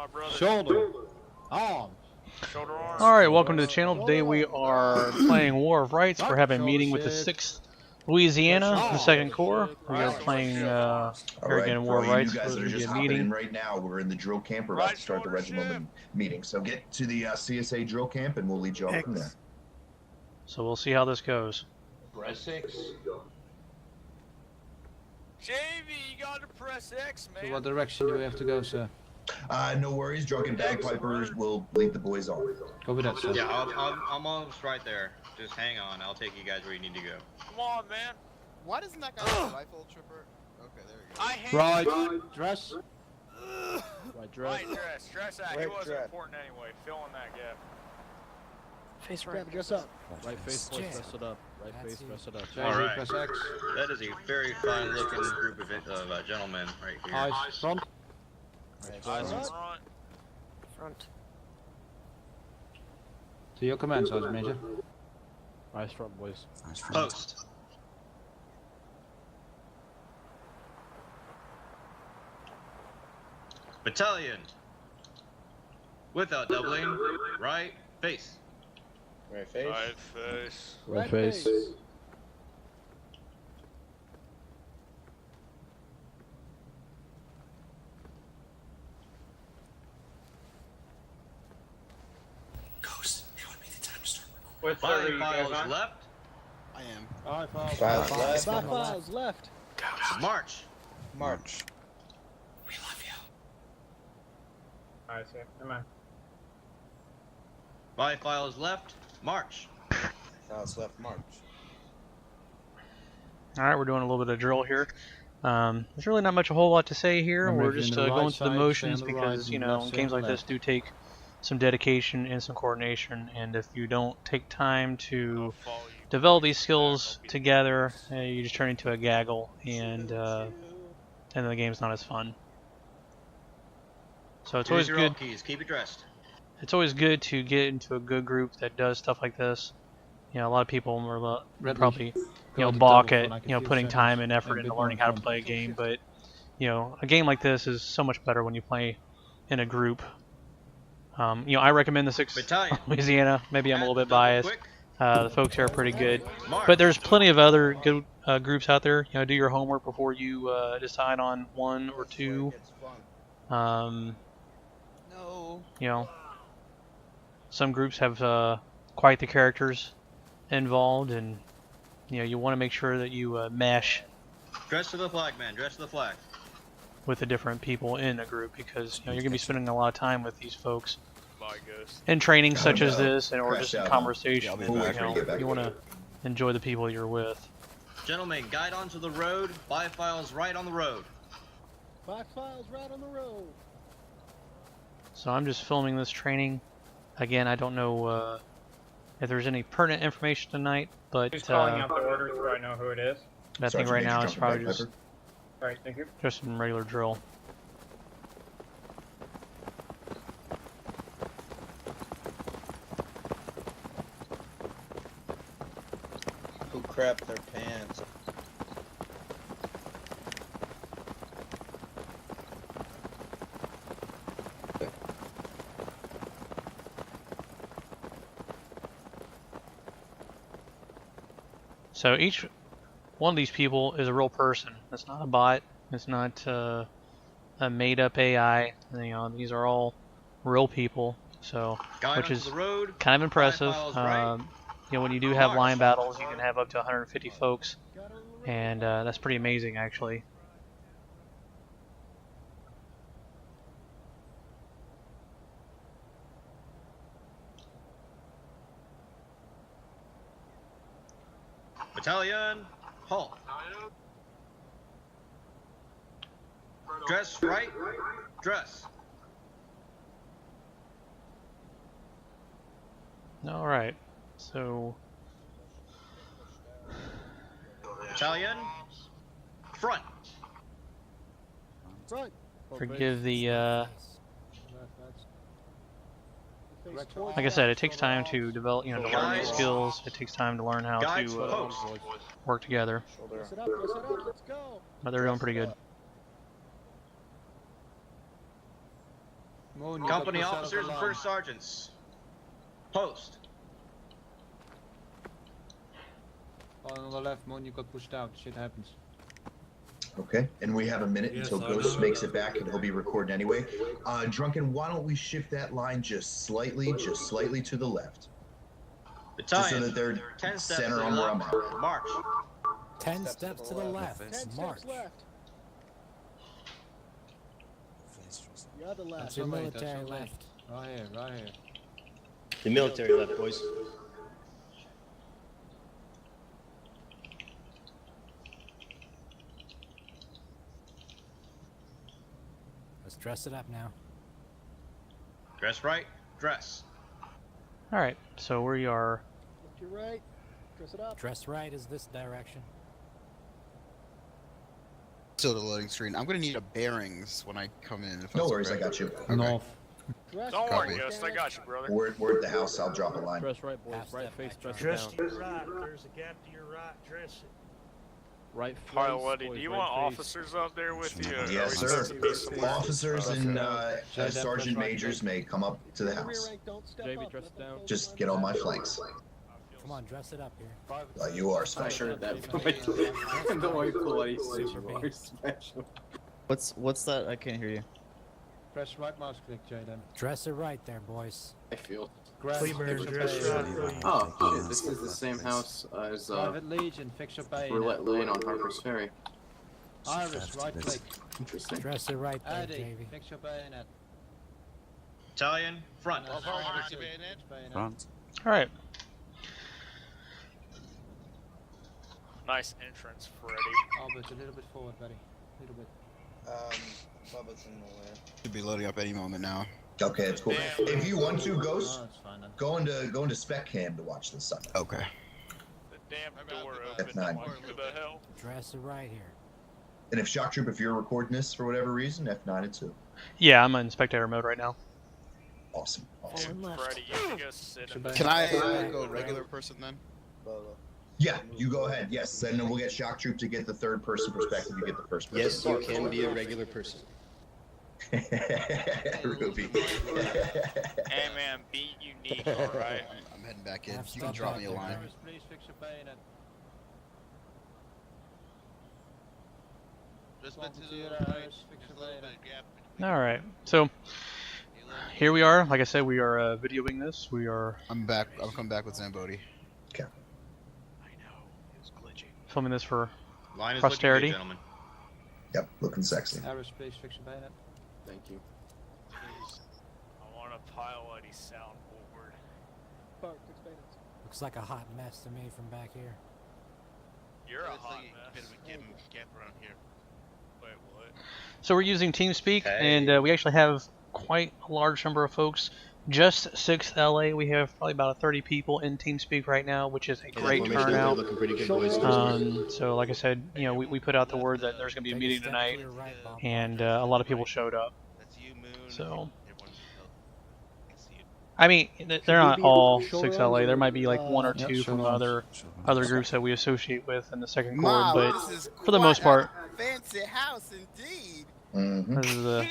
my brother. Shoulder. Arm. Shoulder arm. Alright, welcome to the channel. Today we are playing War of Rights. We're having a Shoulder meeting with the shit. 6th Louisiana, the Shoulder 2nd Corps. shit. We are playing here again War of You Rights. guys We're that are going to be just a hopping in meeting. right now, we're in the drill camp. We're about to start the regimental meeting. So get to the CSA drill camp and we'll lead you on from there. So we'll see how this goes. Press 6. JV, you gotta press X, man. So what direction do we have to go, sir? No worries, drunken bagpipers will lead the boys on. Go with that, sir. Yeah, I'm almost right there. Just hang on. I'll take you guys where you need to go. Come on, man. Why doesn't that guy have a rifle trooper? Okay, there we go. I hate Right, dress. Right, dress. Right dress. Dress that. He Right wasn't dress. important anyway. Fill in that gap. Face right. Dress up. Right face, boys, press it up. Right face, press it up. All right. Press X. That is a very fine-looking group of gentlemen right here. Eyes front. Eyes in Right. front. Front. To your command, Sergeant Major. Eyes front, boys. Post. Battalion. Without doubling. Right face. Right face. Right face. Right face. Five files left. I am. Five Files left. Five files left. March. March. Alright, sir. Come on. 5 files left. March. Files left. March. Alright, we're doing a little bit of drill here. There's really not much a whole lot to say here. Remember, We're if you're just in the going right through the side, motions stay on the because, right, you and know, left, stay games on like the this do take some dedication and some coordination, and if you don't take time to I'll follow you. develop these skills together, you just turn into a gaggle, and then the game's not as fun. So it's always Here's your good. alt keys. Keep it dressed. It's always good to get into a good group that does stuff like this. You know, a lot of people are probably, balk at, putting time and effort into learning how to play a game, but, a game like this is so much better when you play in a group. I recommend the 6th Battalion. Louisiana. Maybe I'm a little bit biased. Quick. The folks here are pretty good. March. But there's plenty of other good groups out there. Do your homework before you decide on one or two. No. Some groups have quite the characters involved, and you want to make sure that you mesh Dress to the flag, man. Dress to the flag. with the different people in a group, because you're going to be spending a lot of time with these folks My ghost. in training such no. as this, or Crashed just in out. conversation. Yeah, I'll be back when you get back. You want to enjoy the people you're with. Gentlemen, guide onto the road. 5 files right on the road. 5 files right on the road. So I'm just filming this training. Again, I don't know if there's any pertinent information tonight, but Who's calling out the orders so I know who it is? I think right now it's probably just Alright, thank you. some regular drill. Who crapped their pants? So each one of these people is a real person. It's not a bot. It's not a made-up AI. These are all real people. So, Guide which onto is the road. kind of impressive. 5 files right. When you do have line battles, you can have up to 150 folks, and that's pretty amazing, actually. Battalion. Halt. Dress right. Dress. All right. So Battalion. Front. Right. forgive the. Like I said, it takes time to develop, to learn these skills. It takes time to learn how Guides to post. work together. Dress it up, dress it up, let's go. But they're doing pretty good. Moon, you Company got pushed out of officers the and line. first sergeants. Post. On the left, Moon, you got pushed out. Shit happens. Okay, and we have a minute Yes, until I Ghost know. makes it back, and he'll be recording anyway. Drunken, why don't we shift that line just slightly to the left, just so Battalion. that they're 10 steps to center the on where I'm left. at. March. 10 steps to the left. 10 March. steps left. The other left. That's your That's military okay. left. Right here, right here. The military left, boys. Let's dress it up now. Dress right. Dress. All right, so we are. Look to your right. Dress it up. Dress right is this direction. Still the loading screen. I'm gonna need a bearings when I come in. If No that's worries, okay. I got you. North. Dress Don't right. worry, Ghost. I got you, brother. We're at the house. I'll drop a line. Dress right, boys. Half Right step face, back, dress dress it Dress down. to your right. There's a gap to your right. Dress it. Right face, Pilot, do boys, you right want face. officers up there with you? or Yes, are we sir. supposed to be somewhere? Officers and sergeant majors may come up to the Rear house. rank, don't step JV, up. dress Let them down. close Just the get line. on my flanks. Come on, dress it up here. You are special. Don't worry, cool. Special. What's that? I can't hear you. Press right mouse click, Jaden. Dress it right there, boys. I feel. Grab, Cleaver, fix your dress bayonet. right. Oh shit! This is the same house as Private Legion, fix your Roulette bayonet. Lane on Harper's Ferry. Iris, right click. Interesting. Dress it right there, Addy, JV. fix your bayonet. Battalion. Front. Front. All right. Nice entrance, Freddy. Oh, but a little bit forward, buddy. A little bit. Bubba's in the way. Should be loading up any moment now. Okay, that's cool. If you want to, Oh, Ghost, it's fine then. go into spec cam to watch the summit. Okay. The damn door F9. opened. What the hell? Dress it right here. And if Shock Troop, if you're recording this for whatever reason, F9 and 2. Yeah, I'm in spectator mode right now. Awesome. Dude, Fallen left. Freddy, you can go sit in Can I Right, go right. regular person then? Yeah, you go ahead. Yes, and then we'll get Shock Troop to get the third person perspective. You get the first person. Yes, you can be a regular person. Ruby. Hey man, be unique, alright? I'm heading back in. Half You can step drop back me a there, line. Iris, please fix your bayonet. Iris, fix your bayonet. All right, so here we are. Like I said, we are videoing this. We are I'm back. I'll come back with Zambodi. I know. It was glitchy. filming this for Line is Posterity. looking good, gentlemen. Yep, looking sexy. Iris, please fix your bayonet. Thank you. I want a pilot soundboard. Park, fix bayonets. Looks like a hot mess to me from back here. You're a hot mess. Wait, what? So we're using TeamSpeak, Hey. and we actually have quite a large number of folks. Just 6th LA, we have probably about 30 people in TeamSpeak right now, which is a great turnout. Looking pretty good, boys. So like I said, you know, we put out the word that there's going to be a Take meeting step to tonight, your right, Bob. and a lot of people showed up. So, I mean, they're not all 6th LA. There might be like one or two from other groups that we associate with in the Second Corps, but for the most part, Fancy house indeed. Mm-hmm.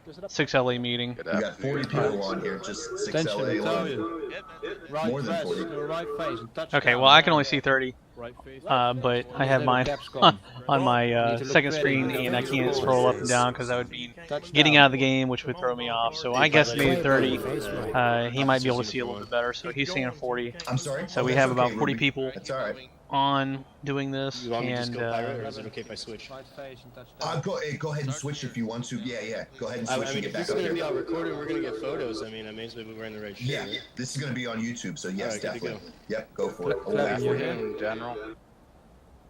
this is a 6 LA meeting. We got 40 people on here, just 6 Attention, LA alone. battalion. Right More than press, 40. your right face, and touch Okay, down. well I can only see 30, Right face. but I have Little mine gaps gone. on my Need to look second ready. screen, and I can't scroll up and down because that would mean Touch getting down. out of the game, which would throw me off. So I guess maybe 30. He might be able to see a little bit better, so he's seeing 40. I'm sorry? So Oh, we that's have about okay, 40 Ruby. people That's alright. on doing this, You want me to just and go pirate, or is it okay if I switch? Right face and touch down. Go ahead and switch if you want to. Yeah. Go ahead and I switch mean, and if get this back is up going to be here. all recorded, we're going to get photos. I mean, I may as well be wearing the right shirt. Yeah, right? this is going to be on YouTube, so yes, Alright, good to definitely. Yep, go for it. Clap your hand. In general.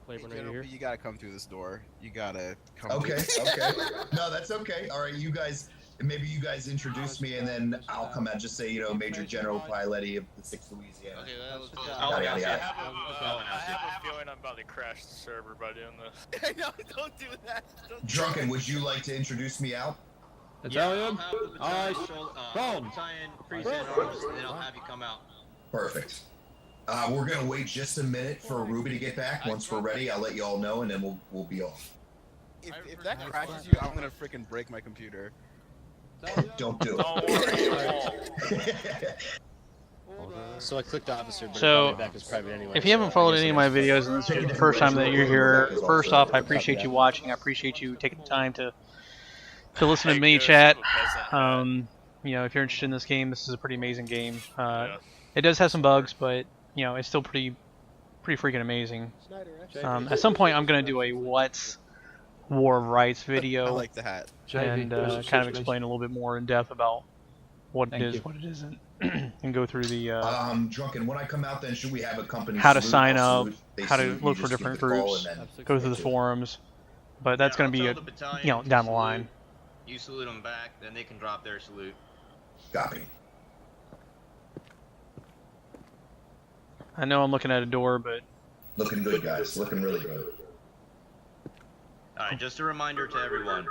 Flavor right here. You gotta come through this door. You gotta come Okay, through. okay. No, that's okay. All right, you guys, maybe you guys introduce me, and then I'll come out and just say, you know, Major General Piletti of the 6th Louisiana. Oh, Yada, yeah, yada, yeah. yada. I have a feeling I'm about to crash the server by doing this. No, don't do that. Don't Drunken, would you like to introduce me out? Battalion, eyes, Battalion, present arms, and then I'll have you come out. Perfect. We're gonna wait just a minute for Ruby to get back. Once we're ready, I'll let you all know, and then we'll be off. If that crashes you, I'm gonna freaking break my computer. Don't do Don't worry, you won't. So I clicked officer, but So, it brought me back as private anyway. if you haven't so I followed guess any I of my got- videos and this is the first time that you're here, first off, I appreciate you watching. I appreciate you taking the time to listen to Hey, me Ghost, chat. you have a peasant hat. You know, if you're interested in this game, this is a pretty amazing game. Yeah. It does have some bugs, but you know, it's still pretty freaking amazing. Snyder, At some point, I'm gonna do a What's War of Rights I video like the hat. and kind of explain a little bit more in depth about what it is, what it isn't, and go through the Drunken, when I come out, then should we have a company how to salute? sign I'll up, salute, they how to salute, look you for just different give the call, groups, and then go through the forums. But that's Yeah, gonna I'll be tell a, the battalion you know, to down the salute. line. You salute them back, then they can drop their salute. Copy. I know I'm looking at a door, but Looking good, guys. Looking really good. Alright, just a reminder to everyone.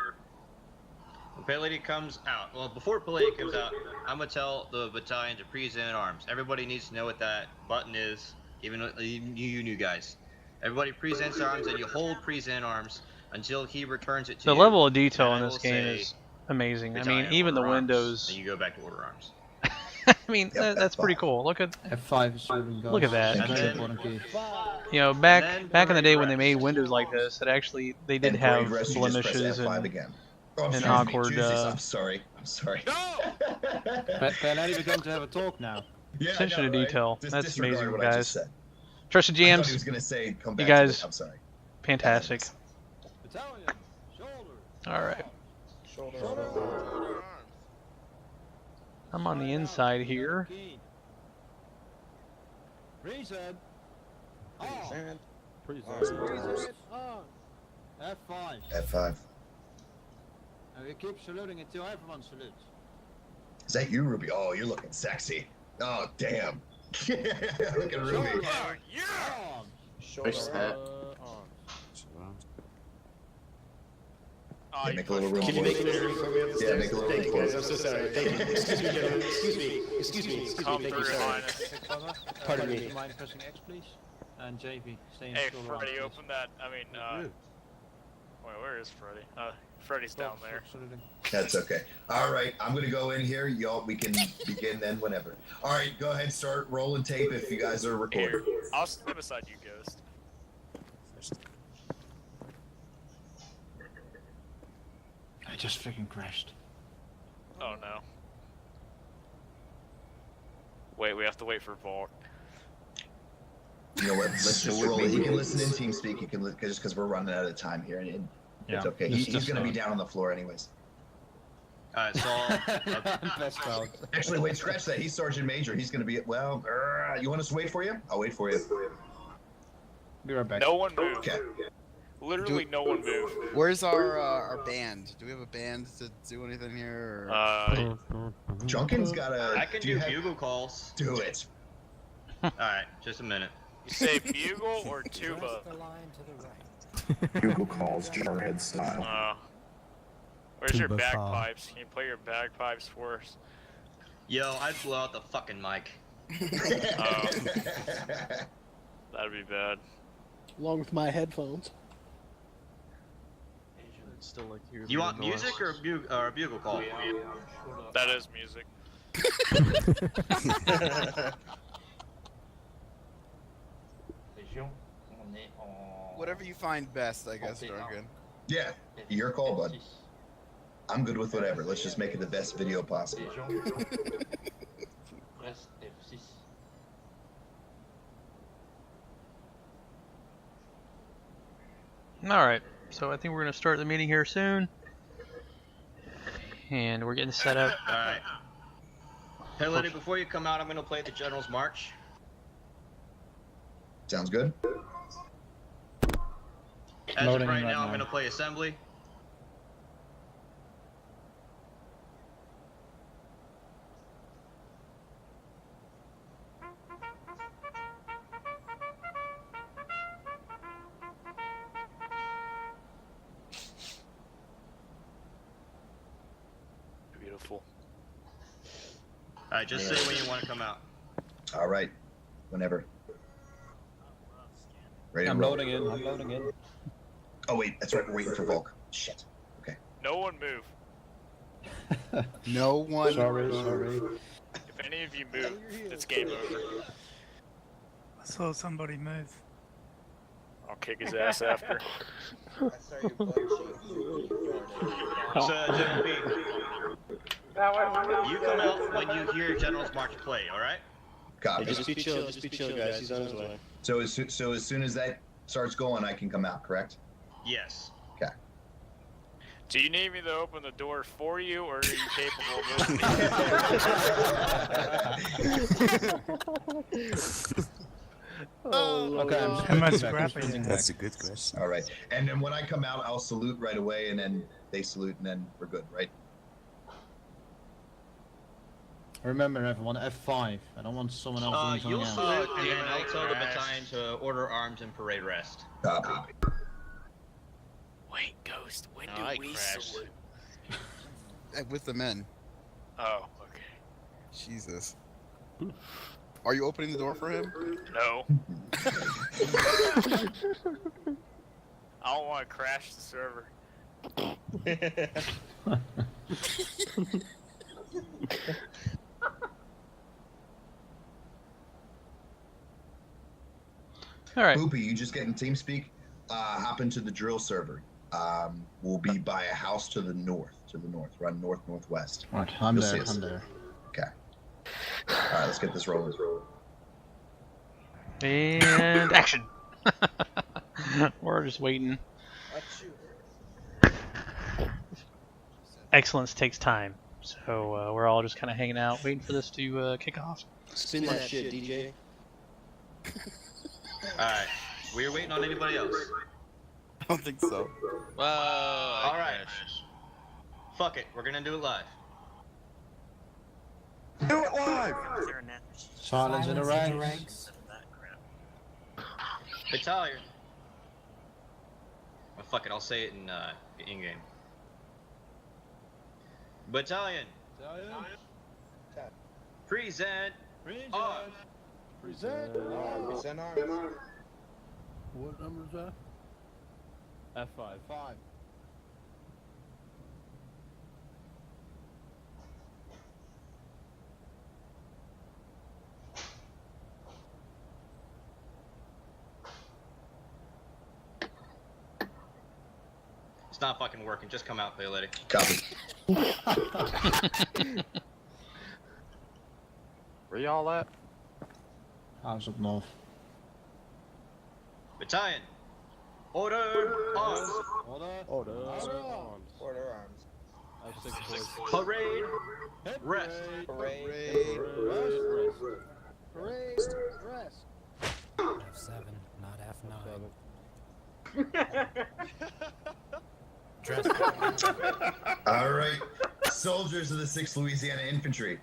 When Pay Lady comes out, well, before Pay Lady comes out, I'm gonna tell the battalion to present arms. Everybody needs to know what that button is, even you new guys. Everybody presents arms, and you hold present arms until he returns it to the you. level of detail Then in I this will game say, is amazing. I battalion, mean, even the order arms. windows. Then you go back to order arms. I mean, Yep, that's pretty F5. cool. Look at, F5 is shooting guys. Look at that. And then- you know, back in the day when they made windows like this, it actually they did And have Brave Rest, you just press blemishes F5 and again. Oh, and excuse me, awkward, Jesus, I'm sorry. I'm sorry. No! Lady, we're going to have a talk now. Yeah, I attention know, to right? detail. Just That's disregard amazing, what I just guys. said. Trusted I thought he GMs, was gonna say, come you back guys- to it. I'm sorry. fantastic. Battalion, shoulder. All right, Order arms. I'm on the inside here. Present. On. Present on. F5. F5. And we keep saluting until everyone salutes. Is that you, Ruby? Oh, you're looking sexy. Oh, damn. Look at Ruby. Oh, yeah! Arms. Oh, Yeah, you make a little room Can you for make it. it easier for me upstairs? Yeah, make a little Thank you, room guys. for I'm it. so sorry. Thank you. Excuse me, gentlemen. Excuse me. Excuse me. Excuse me. Come Thank you. through, Sorry. Linus. Pardon Do me. you mind pressing X, please? And JV, stay in Hey, shoulder Freddy, arms, open that. I mean, wait, where is Freddy? Freddy's please. down there. Saluting. That's okay. All right, I'm gonna go in here. Y'all, we can begin then whenever. All right, go ahead, start rolling tape if you guys are recording. Here, I'll stand beside you, Ghost. I just freaking crashed. Oh no. Wait, we have to wait for Volk. You know what? Let's just roll it. You can listen in TeamSpeak. You can just because we're running out of time here, and it's okay. He's gonna be down on the floor anyways. Alright, so Best out. Actually, wait, scratch that. He's Sergeant Major. He's gonna be well. You want us to wait for you? I'll wait for you. Be right back. No one move. Okay. Literally no one move. Where's our band? Do we have a band to do anything here? Or... Drunken's got a. I can do bugle calls. Do it. Alright, just a minute. You say bugle or tuba? The line to the right. Google calls Jarhead style. Where's your Tuba file. bagpipes? Can you play your bagpipes for us? Yo, I'd blow out the fucking mic. That'd be bad. Along with my headphones. You want music or a bugle call? That is music. Whatever you find best, I guess, Drunken. Yeah, your call, bud. I'm good with whatever. Let's just make it the best video possible. Alright, so I think we're going to start the meeting here soon. And we're getting set up. Alright. Hey, lady, before you come out, I'm gonna play the General's March. Sounds good. As of Loading right right now, I'm now. gonna play Assembly. Beautiful. Alright, just say when you want to come out. All right, whenever. Ready to I'm roll. loading in. I'm loading in. Oh wait, that's right. We're waiting for Volk. Shit. Okay. No one move. No one. Sorry. If any of you move, it's game over. I saw somebody move. I'll kick his ass after. I saw your butt cheek. So, General B, you come out when you hear General's March play, alright? Copy. Hey, just be chill, guys. He's on his way. So as soon as that starts going, I can come out, correct? Yes. Okay. Do you need me to open the door for you, or are you capable of moving? Okay, I'm How much back. scrapping? That's a good question. All right. And then when I come out, I'll salute right away, and then they salute, and then we're good, right? Remember, everyone, F5. I don't want someone else doing You'll something else. salute, and I'll tell the battalion to order arms and parade rest. Copy. Wait, Ghost, when No, do I we crashed. salute? With the men. Oh, okay. Jesus. Are you opening the door for him? No. I don't want to crash the server. All right. Boopy, you just getting TeamSpeak? Hop into the drill server. We'll be by a house to the north. Run northwest. Right, I'm You'll there. see us. I'm there. Okay. All right, let's get this rolling. And action. We're just waiting. Excellence takes time, so we're all just kind of hanging out, waiting for this to kick off. Spin that shit, DJ. Alright. We're waiting on anybody else. I don't think so. Whoa. Alright. Fuck it. We're gonna do it live. Do it live! Silence in the ranks. Battalion. Oh, fuck it. I'll say it in game. Battalion. Present. Arms. Present. Present arms. What number is that? F5. 5. It's not fucking working. Just come out, play lady. Copy. Where y'all at? House up north. Battalion. Order. Arms. Order. Order arms. Parade. Rest. Parade. Parade. Rest. F7, not F9. Dress. All right, soldiers of the 6th Louisiana Infantry.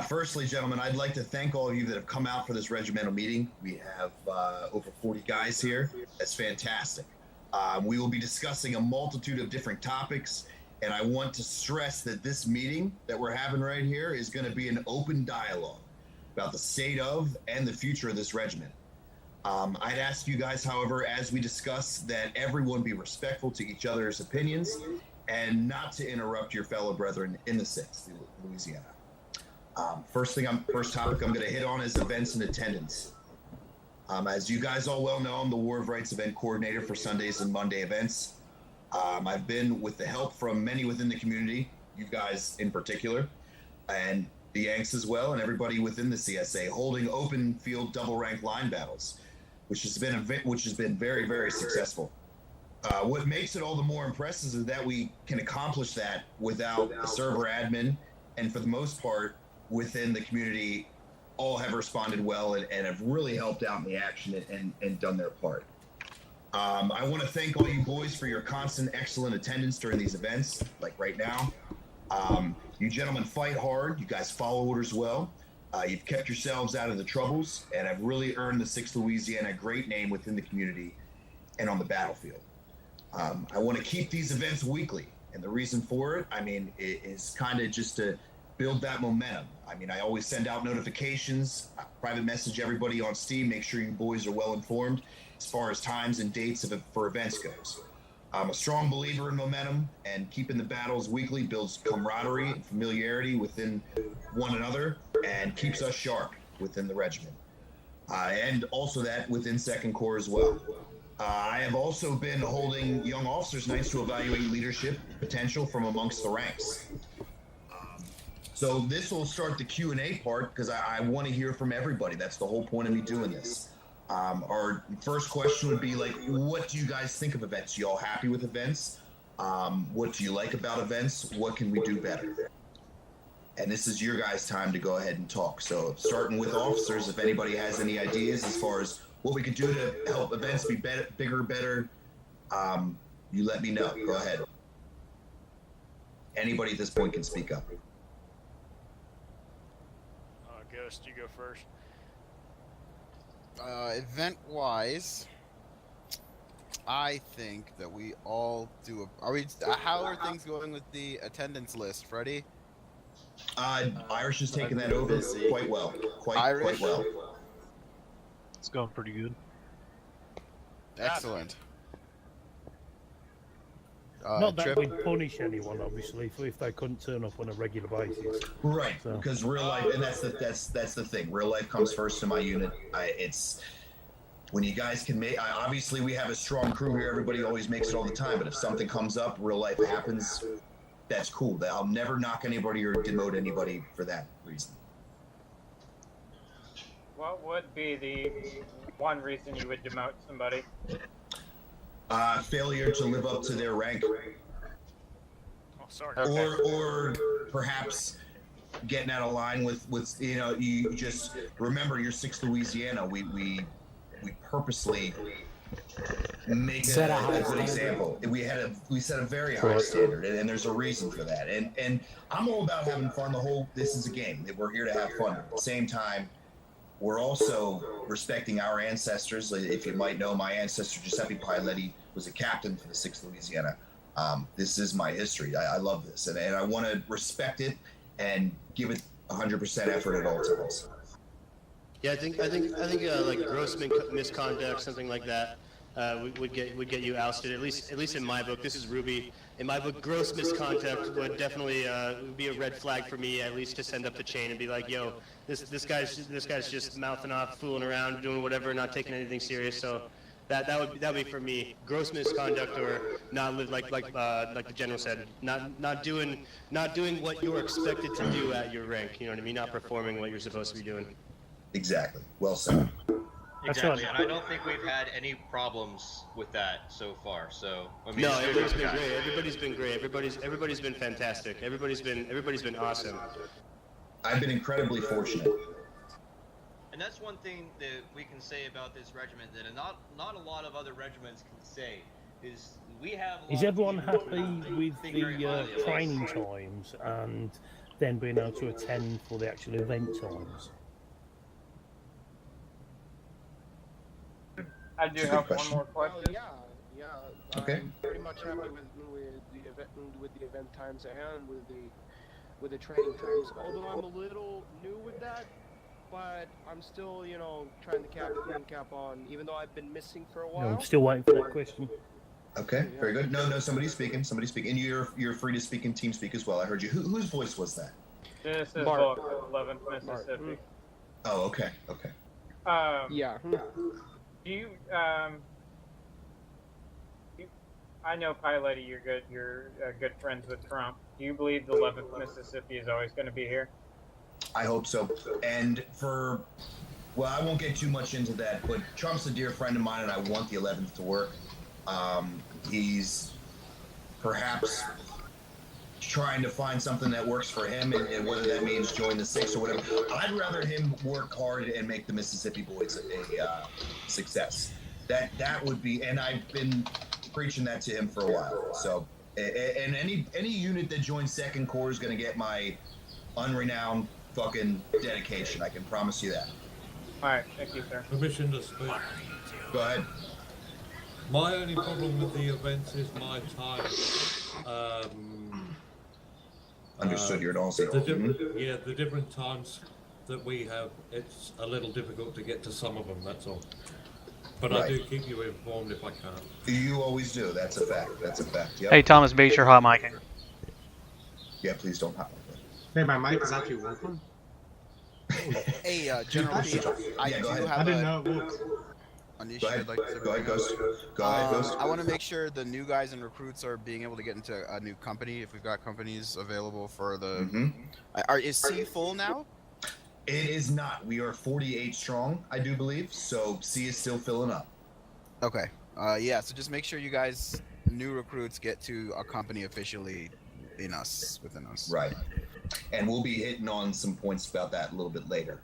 Firstly, gentlemen, I'd like to thank all of you that have come out for this regimental meeting. We have over 40 guys here. That's fantastic. We will be discussing a multitude of different topics, and I want to stress that this meeting that we're having right here is going to be an open dialogue about the state of and the future of this regiment. I'd ask you guys, however, as we discuss, that everyone be respectful to each other's opinions and not to interrupt your fellow brethren in the 6th Louisiana. First topic I'm going to hit on is events and attendance. As you guys all well know, I'm the War of Rights event coordinator for Sundays and Monday events. I've been with the help from many within the community, you guys in particular, and the Yanks as well, and everybody within the CSA, holding open field double rank line battles, which has been very, very successful. What makes it all the more impressive is that we can accomplish that without a server admin, and for the most part, within the community, all have responded well and have really helped out in the action and done their part. I want to thank all you boys for your constant excellent attendance during these events, like right now. You gentlemen fight hard, you guys follow orders well, you've kept yourselves out of the troubles, and have really earned the 6th Louisiana a great name within the community and on the battlefield. I want to keep these events weekly, and the reason for it, it is kind of just to build that momentum. I always send out notifications, private message everybody on Steam, make sure you boys are well informed as far as times and dates for events goes. I'm a strong believer in momentum, and keeping the battles weekly builds camaraderie and familiarity within one another and keeps us sharp within the regiment. And also that within Second Corps as well. I have also been holding young officers' nights to evaluate leadership potential from amongst the ranks. So this will start the Q&A part because I want to hear from everybody. That's the whole point of me doing this. Our first question would be like, what do you guys think of events? You all happy with events? What do you like about events? What can we do better? And this is your guys' time to go ahead and talk. So starting with officers, if anybody has any ideas as far as what we could do to help events be better, bigger, better, you let me know. Go ahead. Anybody at this point can speak up. Ghost, you go first. Event-wise, I think that we all do how are things going with the attendance list, Freddie? Irish is taking that over quite well. Quite well. It's going pretty good. Excellent. Not that we'd punish anyone, obviously, if they couldn't turn up on a regular basis. Right, So. because real life, and that's the thing. Real life comes first in my unit. It's when you guys can make. Obviously, we have a strong crew here. Everybody always makes it all the time. But if something comes up, real life happens. That's cool. I'll never knock anybody or demote anybody for that reason. What would be the one reason you would demote somebody? Failure to live up to their rank. Oh, sorry. Or perhaps getting out of line with you just remember you're 6th Louisiana. We purposely make a good example. We set a very high standard, and there's a reason for that. And I'm all about having fun. This is a game. We're here to have fun. At the same time, we're also respecting our ancestors. If you might know, my ancestor Giuseppe Piletti was a captain for the 6th Louisiana. This is my history. I love this, and I want to respect it and give it 100% effort at all times. Yeah, I think like gross misconduct, something like that, would get you ousted. At least in my book. This is Ruby. In my book, gross misconduct would definitely be a red flag for me, at least to send up the chain and be like, yo, this guy's just mouthing off, fooling around, doing whatever, not taking anything serious. So that would be for me. Gross misconduct, or not live like the general said, not doing what you're expected to do at your rank. You know what I mean? Not performing what you're supposed to be doing. Exactly. Well said. Exactly, and I don't think we've had any problems with that so far. So I mean, no, everybody's been great. Everybody's been great. Everybody's been fantastic. Everybody's been awesome. I've been incredibly fortunate. And that's one thing that we can say about this regiment that not a lot of other regiments can say is we have. Is everyone happy with the training times and then being able to attend for the actual event times? I do have one more question. Yeah. Okay. I'm pretty much happy with the event times and with the training times. Although I'm a little new with that, but I'm still, trying to cap on, even though I've been missing for a while. I'm still waiting for that question. Okay, very good. No, somebody's speaking. And you're free to speak in team speak as well. I heard you. Whose voice was that? This is Mark. book 11th Mississippi. Oh, okay. Yeah. Do you I know Piletti, you're good friends with Trump. Do you believe the 11th Mississippi is always going to be here? I hope so. And I won't get too much into that, but Trump's a dear friend of mine, and I want the 11th to work. He's perhaps trying to find something that works for him, and whether that means join the 6th or whatever. I'd rather him work hard and make the Mississippi Boys a success. That would be, and I've been preaching that to him for a while. So, and any unit that joins Second Corps is going to get my unrenowned fucking dedication. I can promise you that. All right, thank you, sir. Permission to speak. Go ahead. My only problem with the events is my time. Understood. You're at all. The different times that we have, it's a little difficult to get to some of them. That's all. But I do keep you informed if I can. You always do. That's a fact. That's a fact. Yep. Hey, Thomas Bates, you're hot micing. Yeah, please don't hop. Hey, my mic is actually working. Hey, General Pete, I Yeah, do go ahead. have I didn't know it worked. an issue Go ahead. I'd like to Go ahead, bring up. Ghost. Go ahead, Ghost. I want to make sure the new guys and recruits are being able to get into a new company. If we've got companies available for the, is C full now? It is not. We are 48 strong, I do believe. So C is still filling up. Okay. Yeah. So just make sure you guys, new recruits, get to a company officially within us. Right. And we'll be hitting on some points about that a little bit later.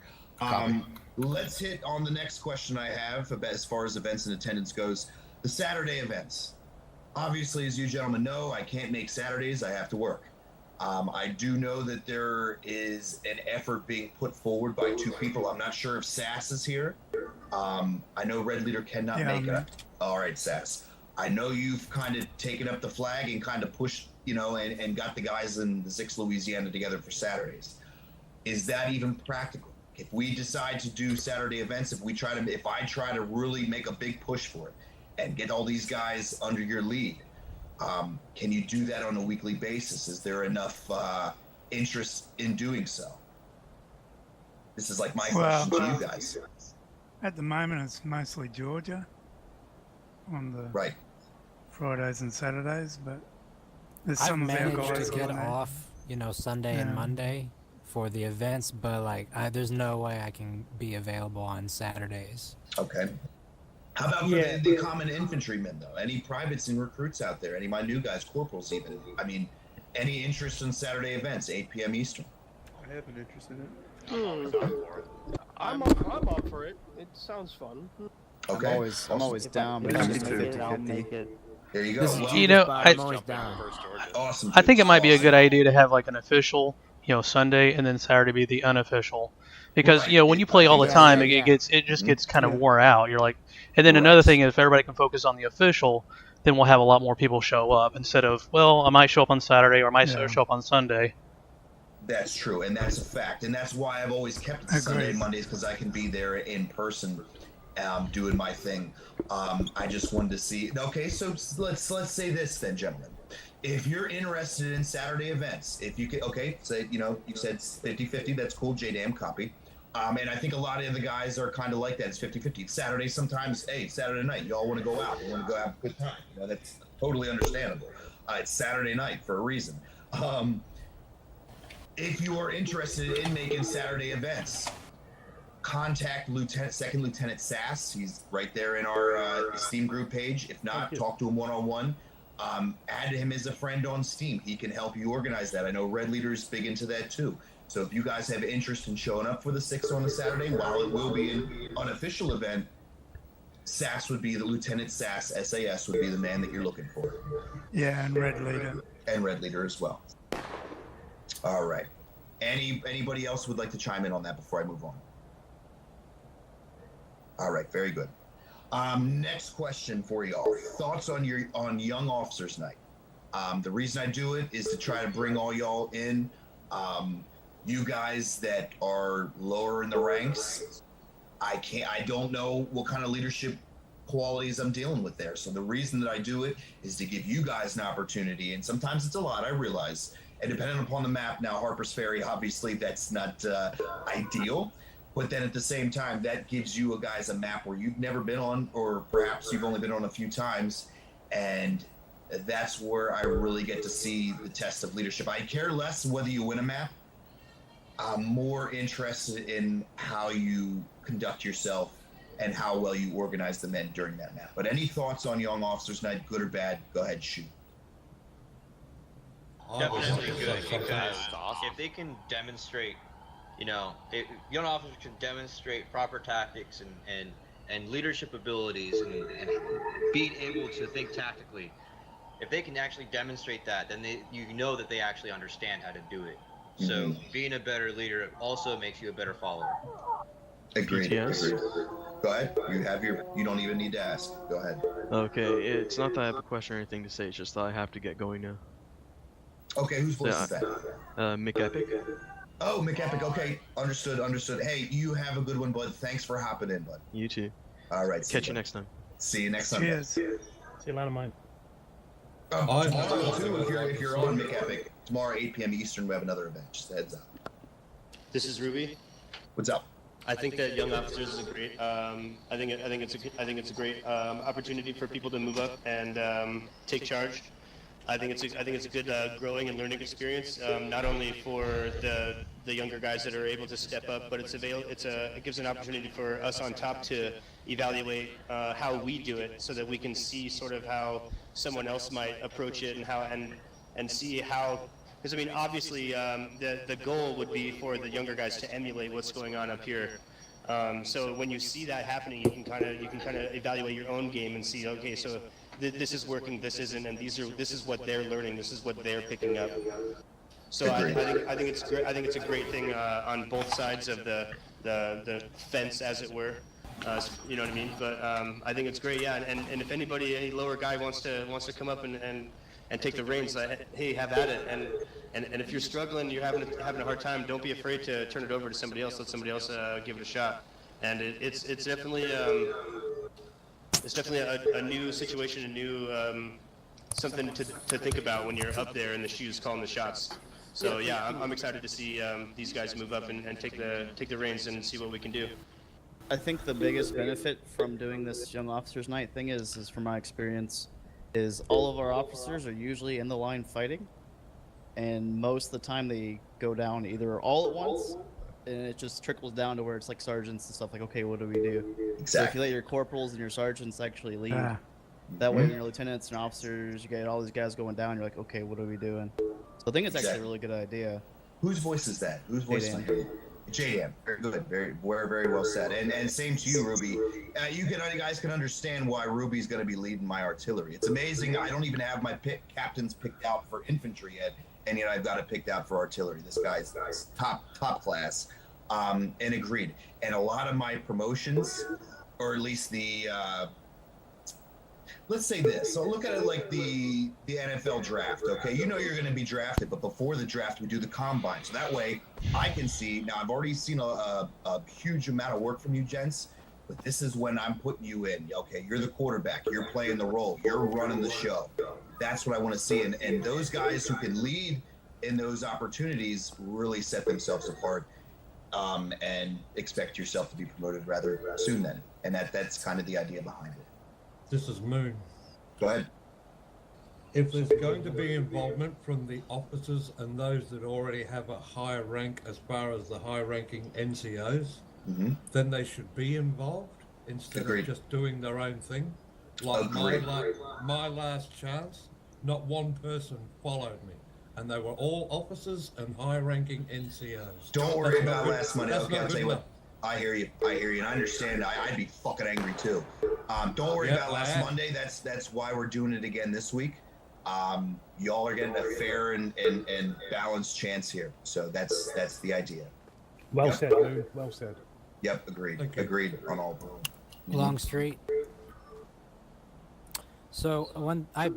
Let's hit on the next question I have about as far as events and attendance goes. The Saturday events. Obviously, as you gentlemen know, I can't make Saturdays. I have to work. I do know that there is an effort being put forward by two people. I'm not sure if Sass is here. I know Red Leader cannot make it. All right, Sass. I know you've kind of taken up the flag and kind of pushed, and got the guys in the 6th Louisiana together for Saturdays. Is that even practical? If we decide to do Saturday events, if I try to really make a big push for it and get all these guys under your lead, can you do that on a weekly basis? Is there enough interest in doing so? This is like my question to you guys. At the moment, it's mostly Georgia on the Fridays and Saturdays, but there's some I've of our managed guys to get on there. off, Sunday and Monday for the events, but there's no way I can be available on Saturdays. Okay. How about for the common infantrymen, though? Any privates and recruits out there? Any of my new guys, corporals even? I mean, any interest in Saturday events, 8 p.m. Eastern? I have an interest in it. I'm up for it. It sounds fun. Okay. I'm always down, but it's just 50-50. There you go. I'm always down. Awesome. I think it might be a good idea to have like an official, Sunday, and then Saturday be the unofficial, because when you play all the time, it just gets kind of wore out. You're like, and then another thing is if everybody can focus on the official, then we'll have a lot more people show up instead of I might show up on Saturday or I might show up on Sunday. That's true, and that's a fact, and that's why I've always kept it Sunday and Mondays, because I can be there in person, doing my thing. I just wanted to see. Okay, so let's say this then, gentlemen. If you're interested in Saturday events, if you could, say you said 50-50. That's cool. JDAM copy. And I think a lot of the guys are kind of like that. It's 50-50. Saturday sometimes. Hey, Saturday night, y'all want to go out. You want to go have a good time. That's totally understandable. It's Saturday night for a reason. If you are interested in making Saturday events, contact Second Lieutenant Sass. He's right there in our Steam group page. If not, talk to him one-on-one. Add him as a friend on Steam. He can help you organize that. I know Red Leader is big into that too. So if you guys have interest in showing up for the 6th on a Saturday, while it will be an unofficial event, Sass would be the Lieutenant Sass, SAS would be the man that you're looking for. Yeah, and Red Leader. And Red Leader as well. All right. Anybody else would like to chime in on that before I move on? All right, very good. Next question for y'all. Thoughts on Young Officers Night? The reason I do it is to try to bring all y'all in. You guys that are lower in the ranks, I don't know what kind of leadership qualities I'm dealing with there. So the reason that I do it is to give you guys an opportunity, and sometimes it's a lot, I realize. And depending upon the map, now Harper's Ferry, obviously that's not ideal. But then at the same time, that gives you guys a map where you've never been on, or perhaps you've only been on a few times. And that's where I really get to see the test of leadership. I care less whether you win a map. I'm more interested in how you conduct yourself and how well you organize the men during that map. But any thoughts on Young Officers Night, good or bad? Go ahead, shoot. Definitely good, because if they can demonstrate, if young officers can demonstrate proper tactics and leadership abilities and being able to think tactically, if they can actually demonstrate that, then that they actually understand how to do it. So being a better leader also makes you a better follower. Agreed. Go ahead. You don't even need to ask. Go ahead. Okay, it's not that I have a question or anything to say, it's just that I have to get going now. Okay, whose voice is that? Mick Epic. Oh, Mick Epic. Okay, understood. Hey, you have a good one, bud. Thanks for hopping in, bud. You too. All right. Catch you next time. See you next time. Cheers. See you later, mate. Tomorrow, too, if you're on McEpic, tomorrow 8 p.m. Eastern, we have another event. Just a heads up. This is Ruby. What's up? I think that Young Officers is a great. I think it's a great opportunity for people to move up and take charge. I think it's a good growing and learning experience, not only for the younger guys that are able to step up, but it gives an opportunity for us on top to evaluate how we do it, so that we can see sort of how someone else might approach it and see how. Because I mean, obviously, the goal would be for the younger guys to emulate what's going on up here. So when you see that happening, you can kind of evaluate your own game and see, okay, so this is working, this isn't, and this is what they're learning, this is what they're picking up. So I think it's great. I think it's a great thing on both sides of the fence, as it were. You know what I mean? But I think it's great, yeah. And if any lower guy wants to come up and take the reins, hey, have at it. And if you're struggling, you're having a hard time, don't be afraid to turn it over to somebody else. Let somebody else give it a shot. And it's definitely a new situation, a new something to think about when you're up there in the shoes calling the shots. So yeah, I'm excited to see these guys move up and take the reins and see what we can do. I think the biggest benefit from doing this Young Officers Night thing is from my experience, is all of our officers are usually in the line fighting, and most of the time they go down either all at once, and it just trickles down to where it's like sergeants and stuff like, okay, what do we do? Exactly. So if you let your corporals and your sergeants actually lead, that way your lieutenants and officers, you get all these guys going down, you're like, okay, what are we doing? So I think it's actually a really good idea. Whose voice is that? Whose voice is that? JDM. Very good. Very well said. And same to you, Ruby. You guys can understand why Ruby's going to be leading my artillery. It's amazing. I don't even have my captains picked out for infantry yet, and yet I've got it picked out for artillery. This guy's top class. And agreed. And a lot of my promotions, or at least the let's say this. So look at it like the NFL draft, okay? You know you're going to be drafted, but before the draft, we do the combine. So that way I can see, now I've already seen a huge amount of work from you gents, but this is when I'm putting you in. Okay, you're the quarterback. You're playing the role. You're running the show. That's what I want to see. And those guys who can lead in those opportunities really set themselves apart, and expect yourself to be promoted rather soon then. And that's kind of the idea behind it. This is Moon. Go ahead. If there's going to be involvement from the officers and those that already have a higher rank as far as the high-ranking NCOs, then they should be involved instead of just doing their own thing. Like my last chance, not one person followed me, and they were all officers and high-ranking NCOs. Don't worry about last Monday. Okay, I'll tell you what. I hear you, and I understand. I'd be fucking angry too. Don't worry about last Monday. That's why we're doing it again this week. Y'all are getting a fair and balanced chance here. So that's the idea. Well said, Lou. Well said. Yep, agreed. Agreed on all. Longstreet. So I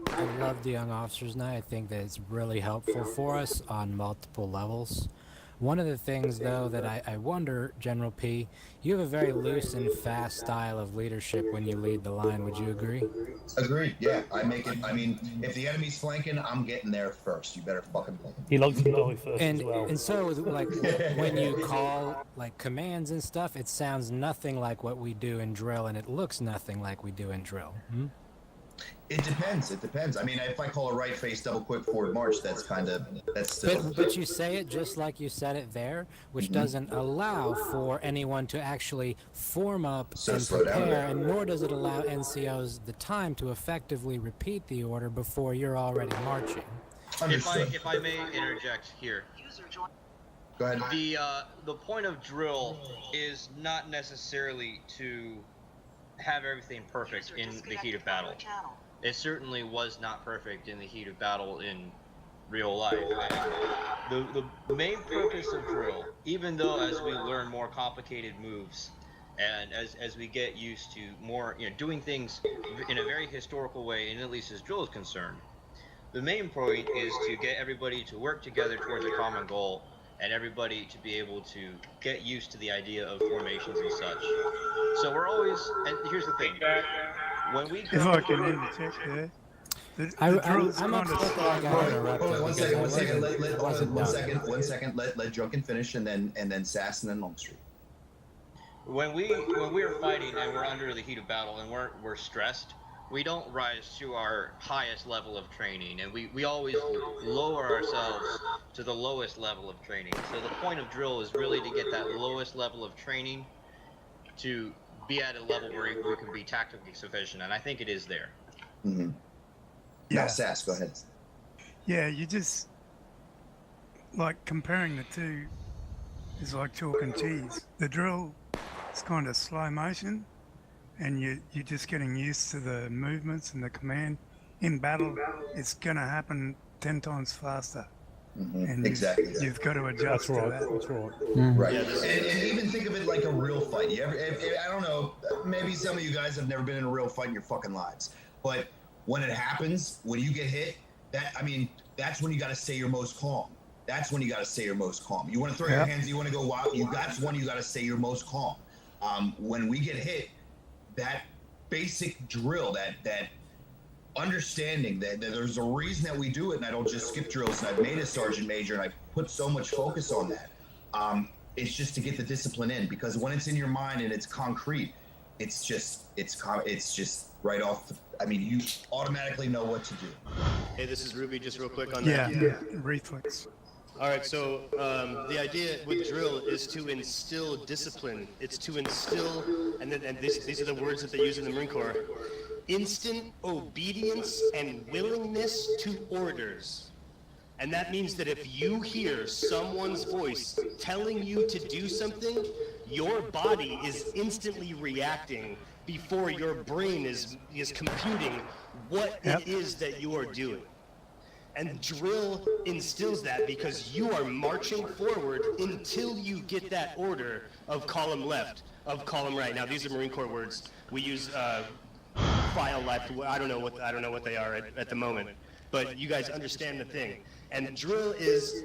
love the Young Officers Night. I think that it's really helpful for us on multiple levels. One of the things, though, that I wonder, General P, you have a very loose and fast style of leadership when you lead the line. Would you agree? Agreed. Yeah, I mean, if the enemy's flanking, I'm getting there first. You better fucking play. He likes to die first and, as well. And so, like, when you call, like, commands and stuff, it sounds nothing like what we do in drill, and it looks nothing like we do in drill. It depends. I mean, if I call a right face double quick forward march, that's still. But you say it just like you said it there, which doesn't allow for anyone to actually form up and prepare, and nor does it allow NCOs the time to effectively repeat the order before you're already marching. If I may interject here. Go ahead. The point of drill is not necessarily to have everything perfect in the heat of battle. It certainly was not perfect in the heat of battle in real life. The main purpose of drill, even though as we learn more complicated moves, and as we get used to more, doing things in a very historical way, and at least as drill is concerned, the main point is to get everybody to work together towards a common goal and everybody to be able to get used to the idea of formations and such. So we're always, and here's the thing, when we If go, I can interject there, the I'm drill's upset kind of that I got interrupted. Hold on, one second. Let One second. Let Junkin finish, and then Sass, and then Longstreet. when we are fighting and we're under the heat of battle and we're stressed, we don't rise to our highest level of training, and we always lower ourselves to the lowest level of training. So the point of drill is really to get that lowest level of training to be at a level where we can be tactically sufficient, and I think it is there. Mm-hmm. Now, Sass, go ahead. Yeah, you just like comparing the two is like chalk and cheese. The drill is kind of slow motion, and you're just getting used to the movements and the command. In battle, it's going to happen 10 times faster. Mm-hmm. And you've got to adjust to that. That's right. Right, and even think of it like a real fight. You ever? I don't know. Maybe some of you guys have never been in a real fight in your fucking lives, but when it happens, when you get hit, that's when you got to stay your most calm. That's when you got to stay your most calm. You want to throw your hands, you want to go wild. That's when you got to stay your most calm. When we get hit, that basic drill, that understanding that there's a reason that we do it, and I don't just skip drills. And I've made a sergeant major, and I put so much focus on that. It's just to get the discipline in, because when it's in your mind and it's concrete, it's just right off. You automatically know what to do. Hey, this is Ruby. Just real quick on Yeah, that. reflex. All right, so the idea with drill is to instill discipline. It's to instill, and these are the words that they use in the Marine Corps: instant obedience and willingness to orders. And that means that if you hear someone's voice telling you to do something, your body is instantly reacting before your brain is computing what it is that you are doing. And drill instills that, because you are marching forward until you get that order of column left, of column right. Now, these are Marine Corps words. We use file left. I don't know what they are at the moment, but you guys understand the thing. And drill is,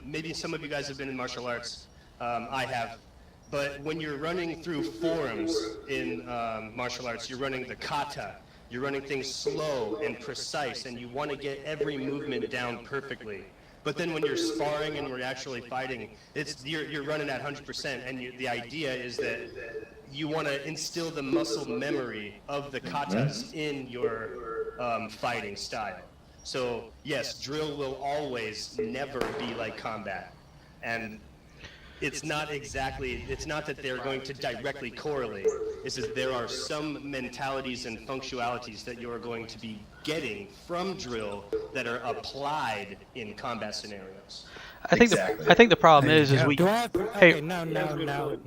maybe some of you guys have been in martial arts. I have. But when you're running through forums in martial arts, you're running the kata. You're running things slow and precise, and you want to get every movement down perfectly. But then when you're sparring and we're actually fighting, you're running at 100%, and the idea is that you want to instill the muscle memory of the katas in your fighting style. So yes, drill will always never be like combat. And it's not that they're going to directly correlate. It's that there are some mentalities and functionalities that you're going to be getting from drill that are applied in combat scenarios. I think the problem is we. Do I have? Okay, no. No, go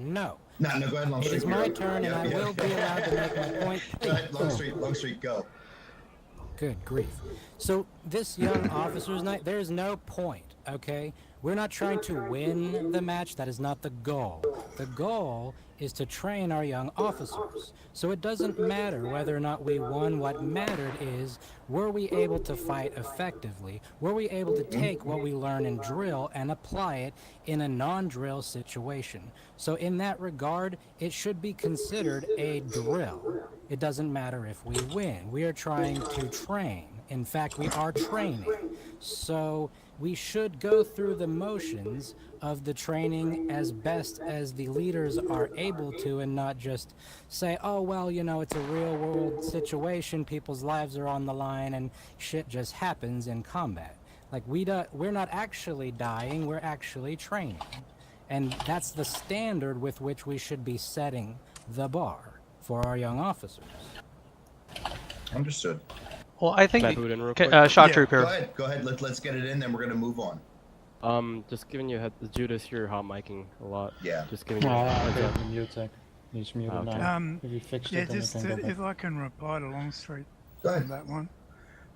ahead, Longstreet. It is my turn, and I will be allowed to make my point. Go ahead, Longstreet, go. Good grief. So this young officers' night, there is no point, okay? We're not trying to win the match. That is not the goal. The goal is to train our young officers. So it doesn't matter whether or not we won. What mattered is, were we able to fight effectively? Were we able to take what we learn in drill and apply it in a non-drill situation? So in that regard, it should be considered a drill. It doesn't matter if we win. We are trying to train. In fact, we are training. So we should go through the motions of the training as best as the leaders are able to, and not just say, oh, well, it's a real world situation, people's lives are on the line, and shit just happens in combat. Like, we're not actually dying, we're actually training. And that's the standard with which we should be setting the bar for our young officers. Understood. Well, I think Shot Trooper. Go ahead. Let's get it in, then we're gonna move on. Just giving you a head. Judas, you're hot micing a lot. Yeah. Just giving you a heads up. He's muted okay. now. If you fixed it, then just we can go back. if I can reply to Longstreet Go ahead. on that one.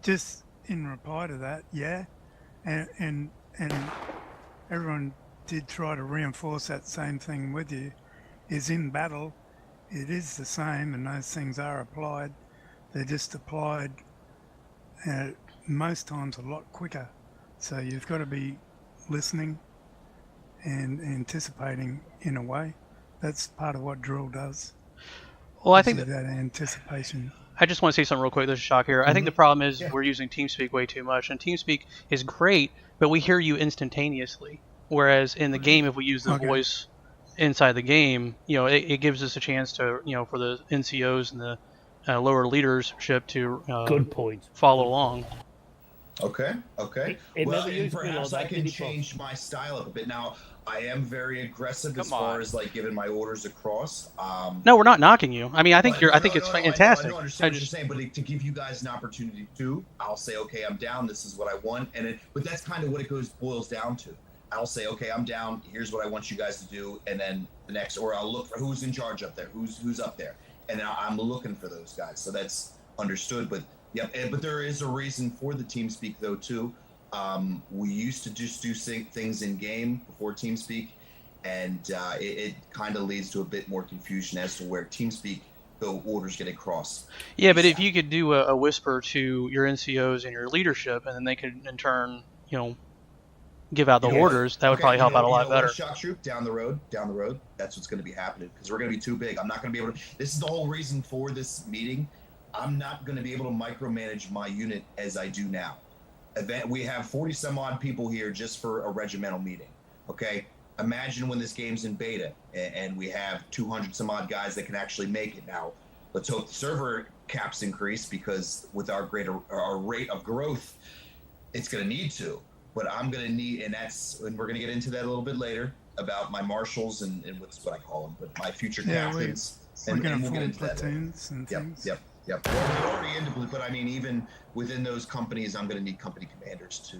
Just in reply to that, yeah. And everyone did try to reinforce that same thing with you, is in battle, it is the same, and those things are applied. They're just applied most times a lot quicker. So you've got to be listening and anticipating in a way. That's part of what drill does. Well, I think that anticipation. I just want to say something real quick. This is Shock here. I think the problem is we're using TeamSpeak way too much, and TeamSpeak is great, but we hear you instantaneously. Whereas in the game, if we use the voice inside the game, it gives us a chance to, for the NCOs and the lower leadership to Good point. follow along. Okay. It Well, never and used to be perhaps like I that, can did it, Bob? change my style up a bit. Now, I am very aggressive as Come far on. as like giving my orders across. No, we're not knocking you. I mean, I think I think it's fantastic. I know, I understand what you're saying, but to give you guys an opportunity too, I'll say, okay, I'm down. This is what I want, but that's kind of what it boils down to. I'll say, okay, I'm down. Here's what I want you guys to do, and then the next, or I'll look for who's in charge up there, who's up there, and then I'm looking for those guys. So that's understood. But but there is a reason for the TeamSpeak though too. We used to just do things in game before TeamSpeak, and it kind of leads to a bit more confusion as to where TeamSpeak the orders get across. Yeah, but if you could do a whisper to your NCOs and your leadership, and then they could in turn, give out the orders, that would probably help out a lot better. Shock troop down the road. That's what's going to be happening because we're going to be too big. I'm not going to be able to. This is the whole reason for this meeting. I'm not going to be able to micromanage my unit as I do now. We have 40 some odd people here just for a regimental meeting. Okay, imagine when this game's in beta and we have 200 some odd guys that can actually make it. Now, let's hope the server caps increase because with our rate of growth, it's going to need to. But I'm going to need, and we're going to get into that a little bit later about my marshals and what's what I call them, but my future captains. We're going to we'll get form into that later. platoons and things. Yep. Well, they're already into, but I mean, even within those companies, I'm going to need company commanders to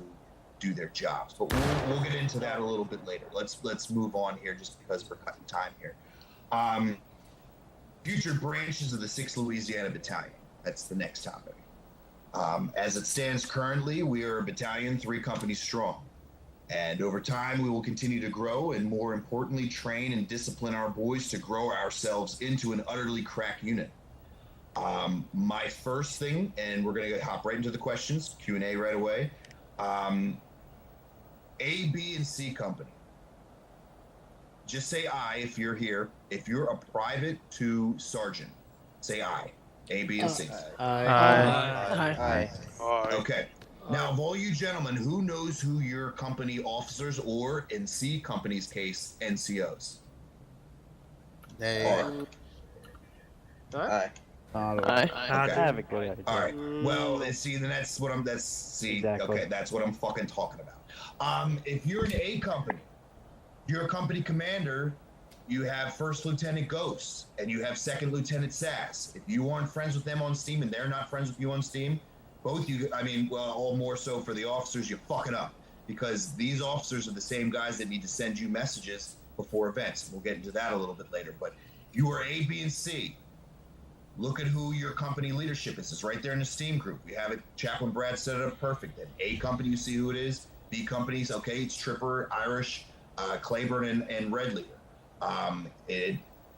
do their jobs. But we'll get into that a little bit later. Let's move on here, just because we're cutting time here. Future branches of the 6th Louisiana Battalion. That's the next topic. As it stands currently, we are a battalion 3 companies strong. And over time, we will continue to grow and, more importantly, train and discipline our boys to grow ourselves into an utterly crack unit. My first thing, and we're going to hop right into the questions, Q&A right away. A, B, and C company. Just say I if you're here. If you're a private to sergeant, say I. A, B, and C. Aye. Okay. Now, of all you gentlemen, who knows who your company officers, or in C company's case, NCOs? They are. Aye. Aye. I have a good idea. All right. Well, see, then that's what I'm. Exactly. Okay, that's what I'm fucking talking about. If you're an A company, you're a company commander. You have First Lieutenant Ghost and you have Second Lieutenant Sass. If you aren't friends with them on Steam and they're not friends with you on Steam, both you. I mean, well, all more so for the officers, you're fucking up because these officers are the same guys that need to send you messages before events. We'll get into that a little bit later. But you are A, B, and C. Look at who your company leadership is. It's right there in the Steam group. We have it. Chaplain Brad set it up perfect. Then A company, you see who it is. B companies, okay, it's Tripper, Irish, Claiborne, and Red Leader.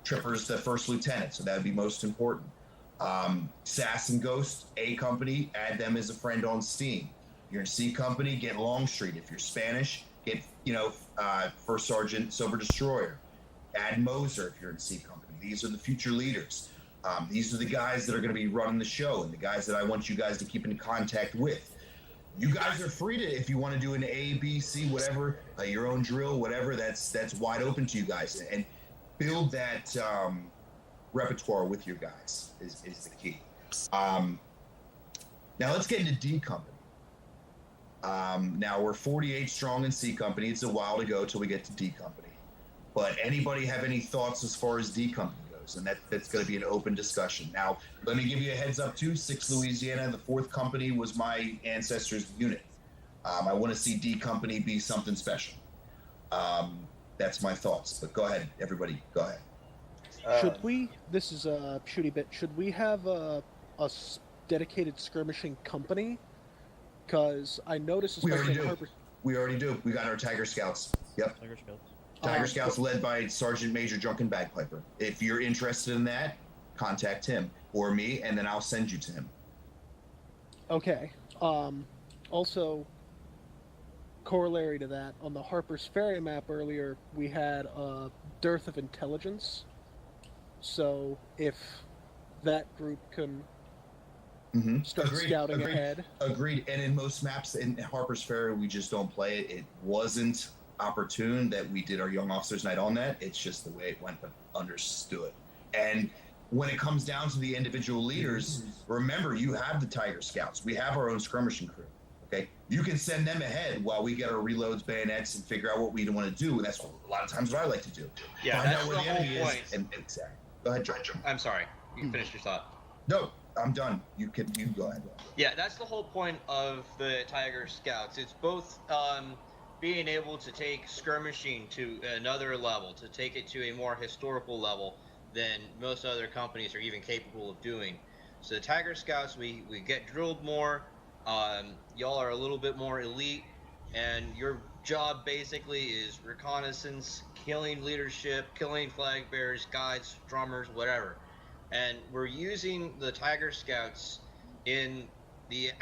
Tripper's the first lieutenant, so that would be most important. Sass and Ghost, A company, add them as a friend on Steam. You're in C company, get Longstreet. If you're Spanish, get First Sergeant Silver Destroyer. Add Moser if you're in C company. These are the future leaders. These are the guys that are going to be running the show and the guys that I want you guys to keep in contact with. You guys are free to, if you want to do an A, B, C, whatever, your own drill, whatever, that's wide open to you guys. And build that repertoire with your guys is the key. Now let's get into D company. Now we're 48 strong in C company. It's a while to go till we get to D company. But anybody have any thoughts as far as D company goes? And that's going to be an open discussion. Now, let me give you a heads up too. 6th Louisiana, the 4th company was my ancestors' unit. I want to see D company be something special. That's my thoughts. But go ahead, everybody. Go ahead. Should we? This is a shooty bit. Should we have a dedicated skirmishing company? Because I noticed, We already especially do. We already do. We got our Tiger Scouts. Yep. Tiger Scouts. Tiger Scouts led by Sergeant Major Drunken Bagpiper. If you're interested in that, contact him or me, and then I'll send you to him. Okay. Also, corollary to that, on the Harper's Ferry map earlier, we had a dearth of intelligence. So if that group can start scouting ahead. Agreed. And in most maps in Harper's Ferry, we just don't play it. It wasn't opportune that we did our Young Officers Night on that. It's just the way it went, but understood. And when it comes down to the individual leaders, remember, you have the Tiger Scouts. We have our own skirmishing crew. Okay, you can send them ahead while we get our reloads, bayonets, and figure out what we want to do. And that's a lot of times what I like to do. Yeah, Find that's out where the the enemy whole point. is. And exactly. Go ahead, John. I'm sorry. You can finish your thought. No, I'm done. You go ahead. Yeah, that's the whole point of the Tiger Scouts. It's both being able to take skirmishing to another level, to take it to a more historical level than most other companies are even capable of doing. So the Tiger Scouts, we get drilled more. Y'all are a little bit more elite, and your job basically is reconnaissance, killing leadership, killing flag bearers, guides, drummers, whatever. And we're using the Tiger Scouts in the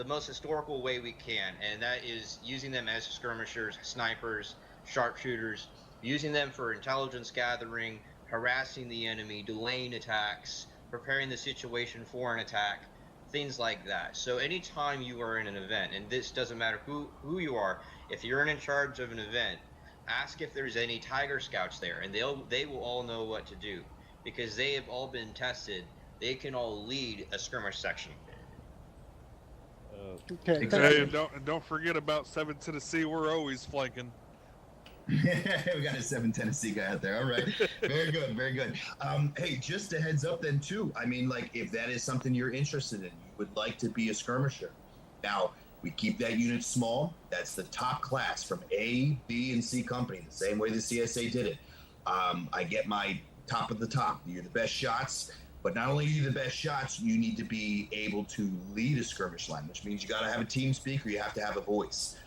most historical way we can, and that is using them as skirmishers, snipers, sharpshooters, using them for intelligence gathering, harassing the enemy, delaying attacks, preparing the situation for an attack, things like that. So anytime you are in an event, and this doesn't matter who you are, if you're in charge of an event, ask if there's any Tiger Scouts there, and they will all know what to do, because they have all been tested. They can all lead a skirmish section. Hey, don't forget about 7th Tennessee. We're always flanking. We got a 7 Tennessee guy out there. All right. Very good. Very good. Hey, just a heads up then, too. I mean, like, if that is something you're interested in, you would like to be a skirmisher. Now, we keep that unit small. That's the top class from A, B, and C company, the same way the CSA did it. I get my top of the top. You're the best shots. But not only are you the best shots, you need to be able to lead a skirmish line, which means you got to have a team speaker. You have to have a voice.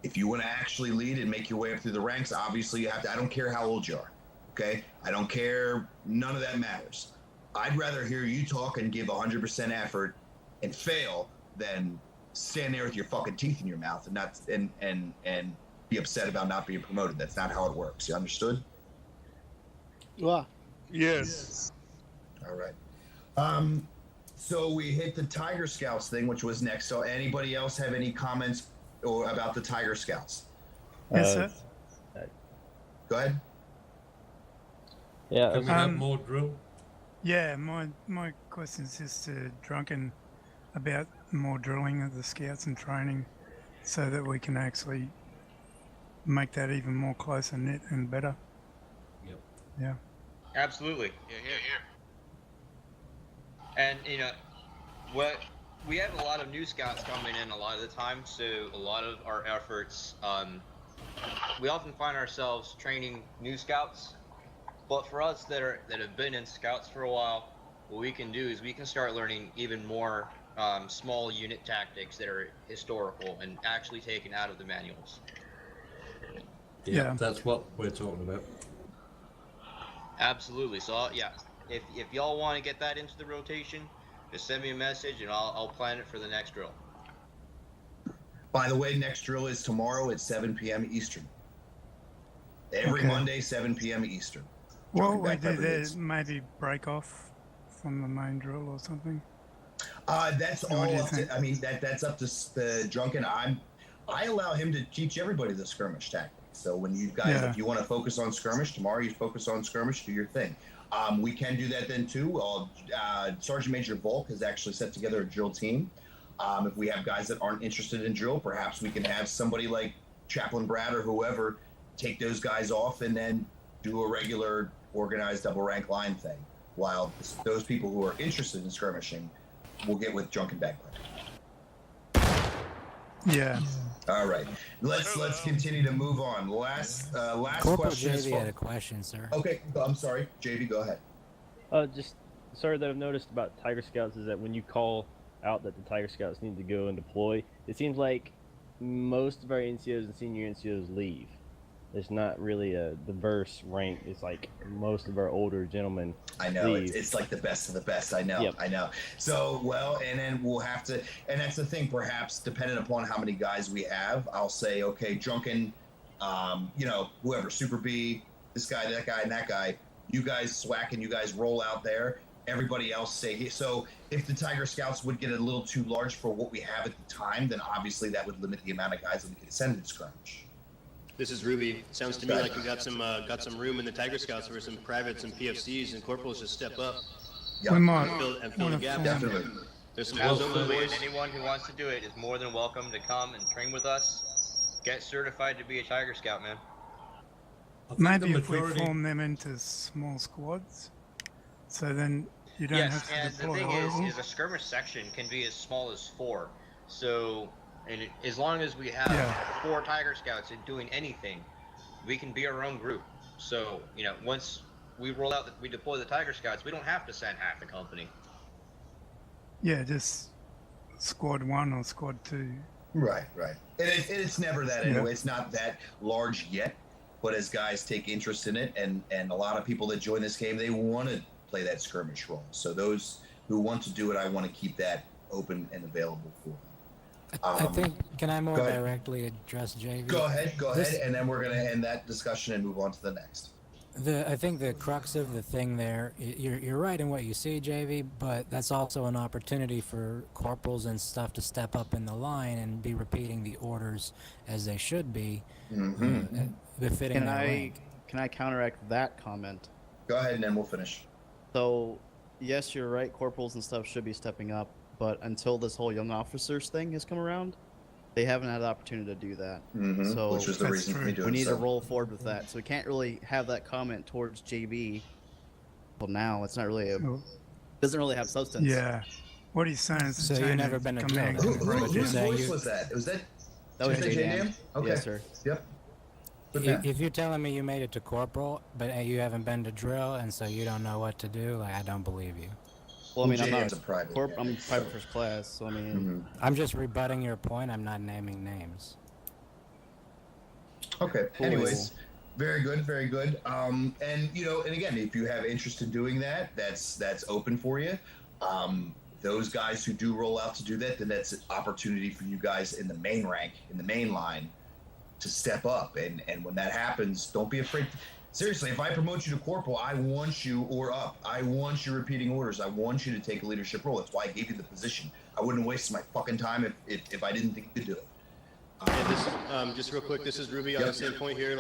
If you want to actually lead and make your way up through the ranks, obviously you have to. I don't care how old you are, okay? I don't care. None of that matters. I'd rather hear you talk and give 100% effort and fail than stand there with your fucking teeth in your mouth and not and be upset about not being promoted. That's not how it works. You understood? Yeah. Yes. All right. So we hit the Tiger Scouts thing, which was next. So anybody else have any comments or about the Tiger Scouts? Yes, sir. Go ahead. Can we have more drill? Yeah, my question is just to Drunken about more drilling of the scouts and training so that we can actually make that even more closer knit and better. Yep. Yeah. Absolutely. And we have a lot of new scouts coming in a lot of the time, so a lot of our efforts, we often find ourselves training new scouts. But for us that have been in scouts for a while, what we can do is we can start learning even more small unit tactics that are historical and actually taken out of the manuals. Yeah, that's what we're talking about. Absolutely. So if y'all want to get that into the rotation, just send me a message and I'll plan it for the next drill. By the way, next drill is tomorrow at 7 p.m. Eastern. Every Monday, 7 p.m. Eastern. What we do there, maybe break off from the main drill or something? That's all up to, I mean, that's up to the Drunken. I allow him to teach everybody the skirmish tactics. So when you guys, if you want to focus on skirmish, tomorrow you focus on skirmish, do your thing. We can do that then too. Sergeant Major Volk has actually set together a drill team. If we have guys that aren't interested in drill, perhaps we can have somebody like Chaplain Brad or whoever take those guys off and then do a regular organized double rank line thing. While those people who are interested in skirmishing will get with Drunken Bagpipe. Yeah. All right. Let's continue to move on. Last Corporal question. JV had a question, sir. Okay, I'm sorry, JV, go ahead. Just sorry that I've noticed about Tiger Scouts is that when you call out that the Tiger Scouts need to go and deploy, it seems like most of our NCOs and senior NCOs leave. It's not really a diverse rank. It's like most of our older gentlemen. I know it's like the best of the best. I know. Yep. I know. So and then we'll have to, and that's the thing. Perhaps depending upon how many guys we have, I'll say, okay, drunken, whoever, Super B, this guy, that guy, and that guy. You guys swack and you guys roll out there. Everybody else say so. If the Tiger Scouts would get a little too large for what we have at the time, then obviously that would limit the amount of guys that we could send in skirmish. This is Ruby. Sounds to me like we got some room in the Tiger Scouts for some privates and PFCs and corporals to step up. We might and fill the gap. Definitely. There's some Absolutely. boys. Anyone who wants to do it is more than welcome to come and train with us. Get certified to be a Tiger Scout, man. Maybe if we form them into small squads, so then you don't have to and the deploy thing all of them. is a skirmish section can be as small as 4. So, as long as we have 4 Tiger Scouts and doing anything, we can be our own group. So, once we roll out, we deploy the Tiger Scouts, we don't have to send half the company. Yeah, just squad 1 or squad 2. Right. And it's never that anyway. It's not that large yet. But as guys take interest in it, and a lot of people that join this game, they want to play that skirmish role. So those who want to do it, I want to keep that open and available for them. I think, can I more directly address JV? Go ahead, and then we're going to end that discussion and move on to the next. I think the crux of the thing there, you're right in what you see, JV, but that's also an opportunity for corporals and stuff to step up in the line and be repeating the orders as they should be, befitting their rank. Can I counteract that comment? Go ahead, and then we'll finish. So, yes, you're right, corporals and stuff should be stepping up, but until this whole young officers thing has come around, they haven't had the opportunity to do that. So which was the reason for me doing we need so. to roll forward with that. So we can't really have that comment towards JB. Well, now it's not really doesn't really have substance. Yeah. What he's saying is So you've never been a drill. Whose voice was that? Was that J-Dan. Okay. Yes, sir. Yep. If you're telling me you made it to corporal, but you haven't been to drill, and so you don't know what to do, I don't believe you. Well, I mean, I'm J-Dan's not a private. I'm private first class, so I mean. I'm just rebutting your point. I'm not naming names. Okay. Anyways, very good, very good. And again, if you have interest in doing that, that's open for you. Those guys who do roll out to do that, then that's an opportunity for you guys in the main rank, in the main line, to step up. And when that happens, don't be afraid. Seriously, if I promote you to corporal, I want you I want you repeating orders. I want you to take a leadership role. That's why I gave you the position. I wouldn't waste my fucking time if I didn't think you could do it. Just real quick, this is Ruby on the same point here.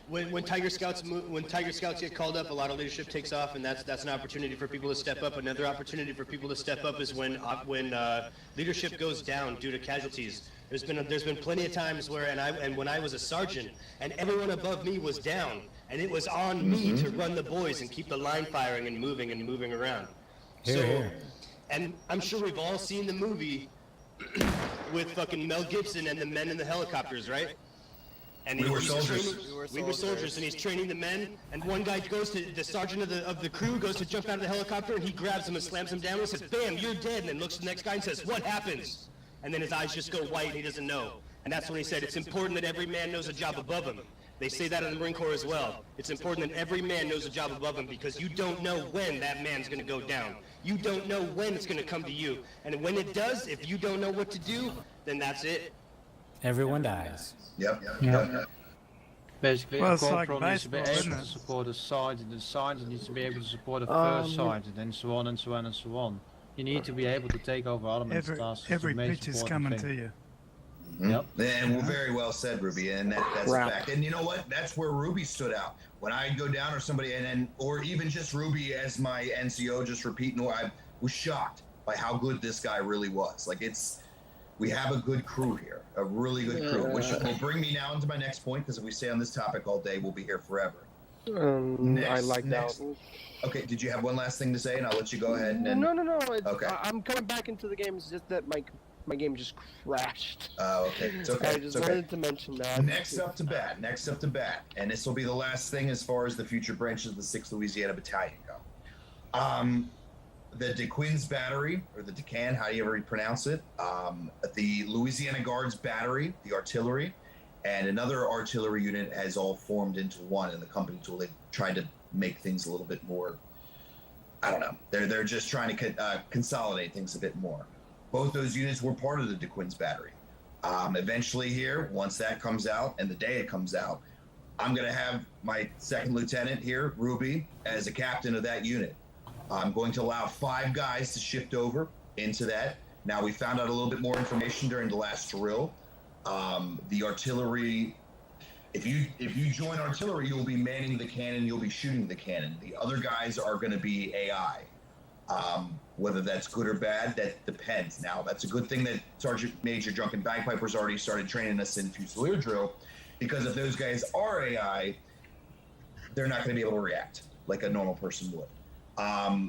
When Tiger Scouts get called up, a lot of leadership takes off, and that's an opportunity for people to step up. Another opportunity for people to step up is when leadership goes down due to casualties. There's been plenty of times where when I was a sergeant and everyone above me was down, and it was on me to run the boys and keep the line firing and moving around. And I'm sure we've all seen the movie with fucking Mel Gibson and the men in the helicopters, right? And We were soldiers, and he's training the men. And one guy the sergeant of the crew goes to jump out of the helicopter, and he grabs him and slams him down and says, "Bam, you're dead." And then looks at the next guy and says, "What happens?" And then his eyes just go white, and he doesn't know. And that's when he said, "It's important that every man knows a job above him." They say that in the Marine Corps as well. It's important that every man knows a job above him, because you don't know when that man's going to go down. You don't know when it's going to come to you. And when it does, if you don't know what to do, then that's it. Everyone dies. Yep. Basically, Well, a it's like corporal needs to be baseball, able isn't to it? support a sergeant, and the sergeant needs to be able to support a first sergeant, and so on and so on and so on. You need to be able to take over elements tasks. Every pitch is coming to you. Yep. And well, very well said, Ruby. And that's a fact. And you know what? That's where Ruby stood out. When I'd go down or somebody, or even just Ruby as my NCO, just repeating, I was shocked by how good this guy really was. We have a good crew here, a really good crew, which will bring me now into my next point, because if we stay on this topic all day, we'll be here forever. I like that. Okay, did you have one last thing to say, and I'll let you go ahead? And No. Okay. I'm coming back into the game. It's just that my game just crashed. Oh, okay. It's okay. I just wanted to mention that. Next up to bat. And this will be the last thing as far as the future branches of the 6th Louisiana Battalion go. The DeQuin's Battery, or the Decan, however you pronounce it, the Louisiana Guards Battery, the artillery, and another artillery unit has all formed into one in the company tool. They tried to make things a little bit more, I don't know. They're just trying to consolidate things a bit more. Both those units were part of the DeQuinn's battery. Eventually here, once that comes out and the day it comes out, I'm going to have my second lieutenant here, Ruby, as a captain of that unit. I'm going to allow 5 guys to shift over into that. Now, we found out a little bit more information during the last drill. The artillery, if you join artillery, you'll be manning the cannon, you'll be shooting the cannon. The other guys are going to be AI. Whether that's good or bad, that depends. Now, that's a good thing that Sergeant Major Drunken Bagpiper's already started training us in Fusilier drill, because if those guys are AI, they're not going to be able to react like a normal person would.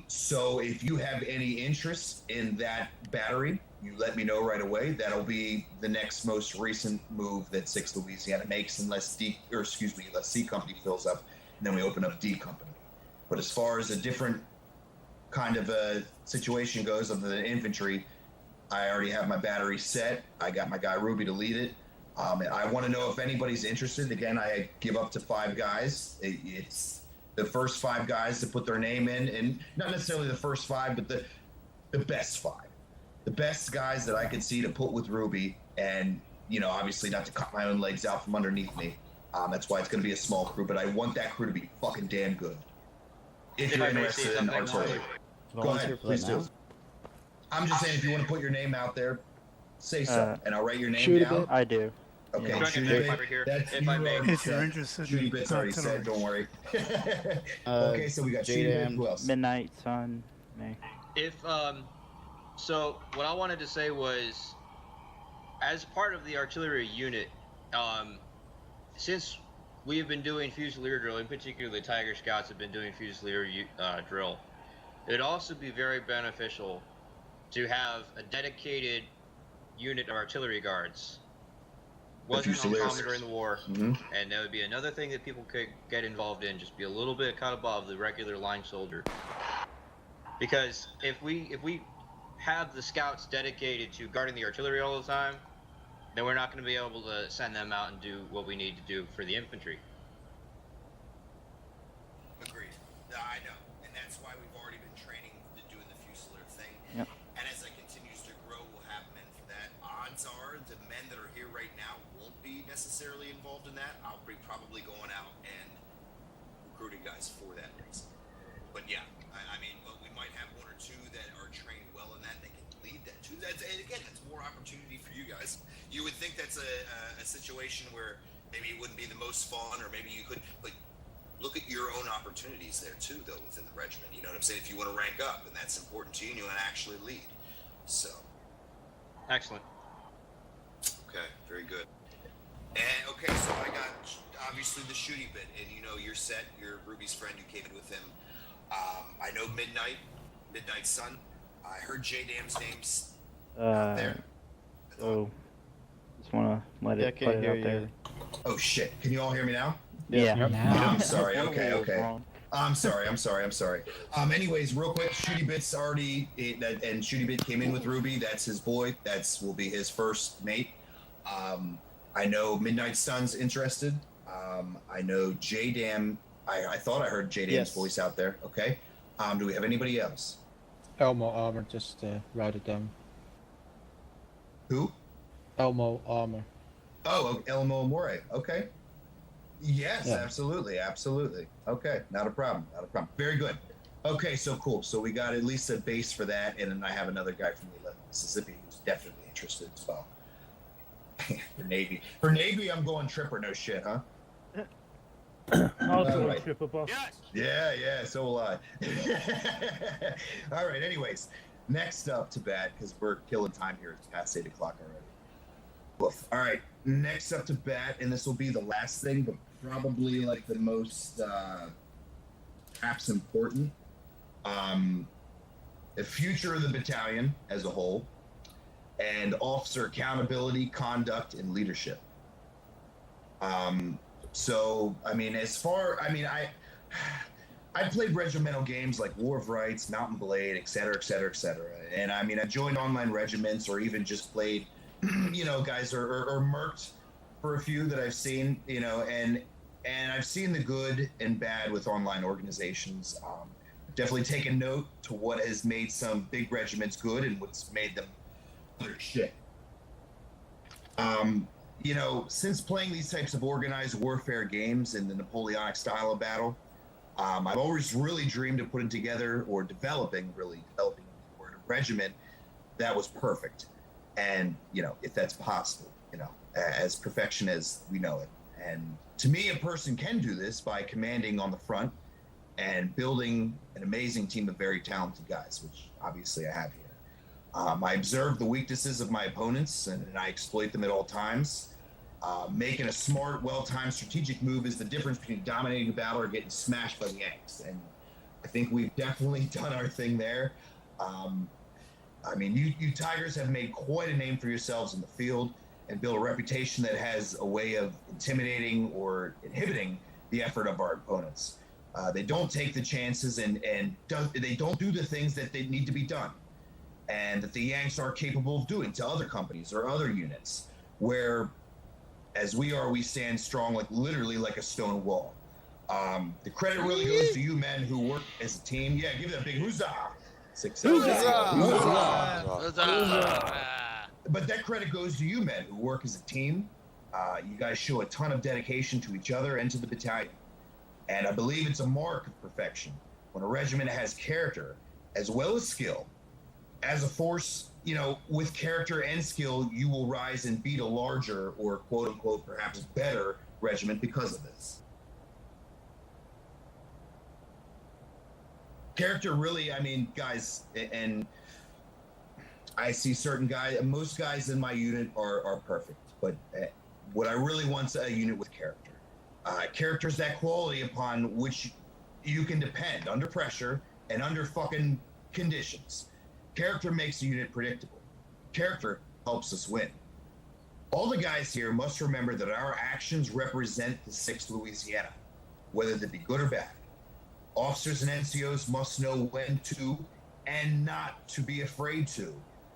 So if you have any interest in that battery, you let me know right away. That'll be the next most recent move that 6th Louisiana makes, unless C Company fills up, and then we open up D Company. But as far as a different kind of a situation goes of the infantry, I already have my battery set. I got my guy Ruby to lead it. I want to know if anybody's interested. Again, I give up to 5 guys. It's the first 5 guys to put their name in, and not necessarily the first 5, but the best 5. The best guys that I could see to put with Ruby, and, you know, obviously not to cut my own legs out from underneath me. That's why it's going to be a small crew, but I want that crew to be fucking damn good. If you're interested in artillery. Go ahead, please do. I'm just saying, if you want to put your name out there, say so, and I'll write your name down. I do. Okay, Yeah. That's If I may. If you're interested Shooty in Bit's already said, artillery. don't worry. Okay, so we got Shooty Bit, who else? Midnight Sun. Me. If so what I wanted to say was, as part of the artillery unit, since we have been doing Fusilier drill, in particular the Tiger Scouts have been doing Fusilier drill, it'd also be very beneficial to have a dedicated unit of artillery guards. Wasn't uncommon during the war, and that would be another thing that people could get involved in. Just be a little bit kind of above the regular line soldier. Because if we have the scouts dedicated to guarding the artillery all the time, then we're not going to be able to send them out and do what we need to do for the infantry. Agreed. I know, and that's why we've already been training to doing the Fusilier thing. Yep. And as it continues to grow, we'll have men for that. Odds are the men that are here right now won't be necessarily involved in that. I'll be probably going out and recruiting guys for that reason. But yeah, I mean, but we might have 1 or 2 that are trained well in that. They can lead that too. And again, that's more opportunity for you guys. You would think that's a situation where maybe it wouldn't be the most fun, or maybe you could, but look at your own opportunities there too, though, within the regiment. You know what I'm saying? If you want to rank up, and that's important to you, and you want to actually lead. So. Excellent. Okay, very good. And okay, so I got obviously the Shooty Bit, and you know you're set. You're Ruby's friend. You came in with him. I know Midnight Sun. I heard J Dam's names out there. So just want to let it put it out there. Oh shit! Can you all hear me now? Yeah. I'm sorry. Okay. I'm sorry. Anyways, real quick, Shooty Bit's already, and Shooty Bit came in with Ruby. That's his boy. Will be his first mate. I know Midnight Sun's interested. I know J Dam. I thought I heard J Dam's voice out there. Okay. Do we have anybody else? Elmo Armor, just write it down. Who? Elmo Armor. Oh, Elmo Amore. Okay. Yes, Yeah. absolutely. Okay, not a problem. Very good. Okay, so cool. So we got at least a base for that, and then I have another guy from the 11th Mississippi who's definitely interested as well. For Navy, I'm going tripper, no shit, huh? I'll go Right. tripper, boss. Yeah, so will I. All right, anyways, next up to bat, because we're killing time here. It's past 8 o'clock already. Woof. All right, next up to bat, and this will be the last thing, but probably like the most perhaps important. The future of the battalion as a whole, and officer accountability, conduct, and leadership. So, I mean, I played regimental games like War of Rights, Mountain Blade, et cetera. And I mean, I joined online regiments or even just played, you know, guys or merked for a few that I've seen, you know, and I've seen the good and bad with online organizations. Definitely taken note to what has made some big regiments good and what's made them utter shit. You know, since playing these types of organized warfare games in the Napoleonic style of battle, I've always really dreamed of putting together or developing a regiment that was perfect. And, you know, if that's possible, you know, as perfection as we know it. And to me, a person can do this by commanding on the front and building an amazing team of very talented guys, which obviously I have here. I observe the weaknesses of my opponents and I exploit them at all times. Making a smart, well-timed strategic move is the difference between dominating a battle or getting smashed by the Yanks. And I think we've definitely done our thing there. I mean, you Tigers have made quite a name for yourselves in the field and built a reputation that has a way of intimidating or inhibiting the effort of our opponents. They don't take the chances and they don't do the things that they need to be done and that the Yanks are capable of doing to other companies or other units, where as we are, we stand strong, like literally like a stone wall. The credit really goes to you men who work as a team. Yeah, give it a big huzzah. But that credit goes to you men who work as a team. You guys show a ton of dedication to each other and to the battalion. And I believe it's a mark of perfection when a regiment has character as well as skill. As a force, you know, with character and skill, you will rise and beat a larger or quote unquote perhaps better regiment because of this. Character really, I mean, guys, and I see certain guys, most guys in my unit are perfect, but what I really want is a unit with character. Character is that quality upon which you can depend under pressure and under fucking conditions. Character makes a unit predictable. Character helps us win. All the guys here must remember that our actions represent the 6th Louisiana, whether they be good or bad. Officers and NCOs must know when to and not to be afraid to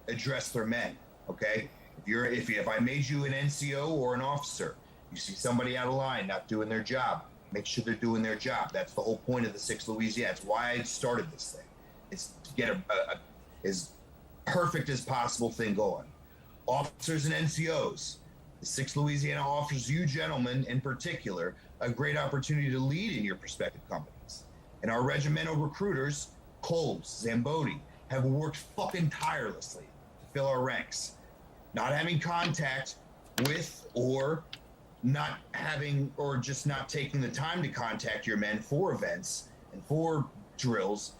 address their men. Okay, if I made you an NCO or an officer, you see somebody out of line not doing their job, make sure they're doing their job. That's the whole point of the 6th Louisiana. It's why I started this thing. It's to get a as perfect as possible thing going. Officers and NCOs, the 6th Louisiana offers you gentlemen in particular a great opportunity to lead in your prospective companies. And our regimental recruiters, Coles, Zambodi, have worked fucking tirelessly to fill our ranks. Not having contact with or not having or just not taking the time to contact your men for events and for drills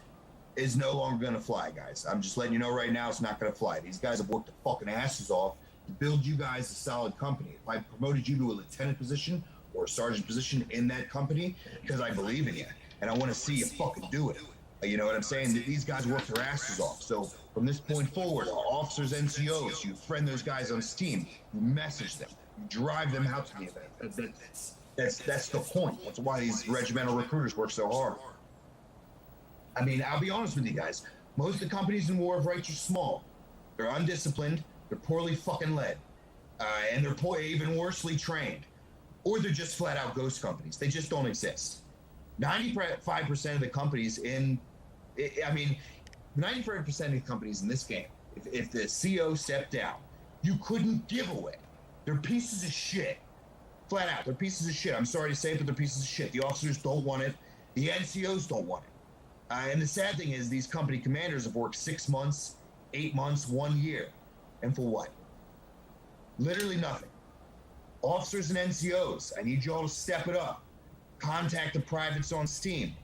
is no longer going to fly, guys. I'm just letting you know right now it's not going to fly. These guys have worked their fucking asses off to build you guys a solid company. If I promoted you to a lieutenant position or a sergeant position in that company, because I believe in you and I want to see you fucking do it. You know what I'm saying? These guys work their asses off. So from this point forward, officers, NCOs, you friend those guys on Steam, you message them, you drive them out to the event. That's the point. That's why these regimental recruiters work so hard. I mean, I'll be honest with you guys. Most of the companies in War of Rights are small. They're undisciplined. They're poorly fucking led. And they're even worsely trained. Or they're just flat out ghost companies. They just don't exist. 95% of the companies 95% of the companies in this game, if the CO stepped down, you couldn't give away. They're pieces of shit. Flat out, they're pieces of shit. I'm sorry to say it, but they're pieces of shit. The officers don't want it. The NCOs don't want it. And the sad thing is these company commanders have worked 6 months, 8 months, 1 year. And for what? Literally nothing. Officers and NCOs, I need you all to step it up. Contact the privates on Steam.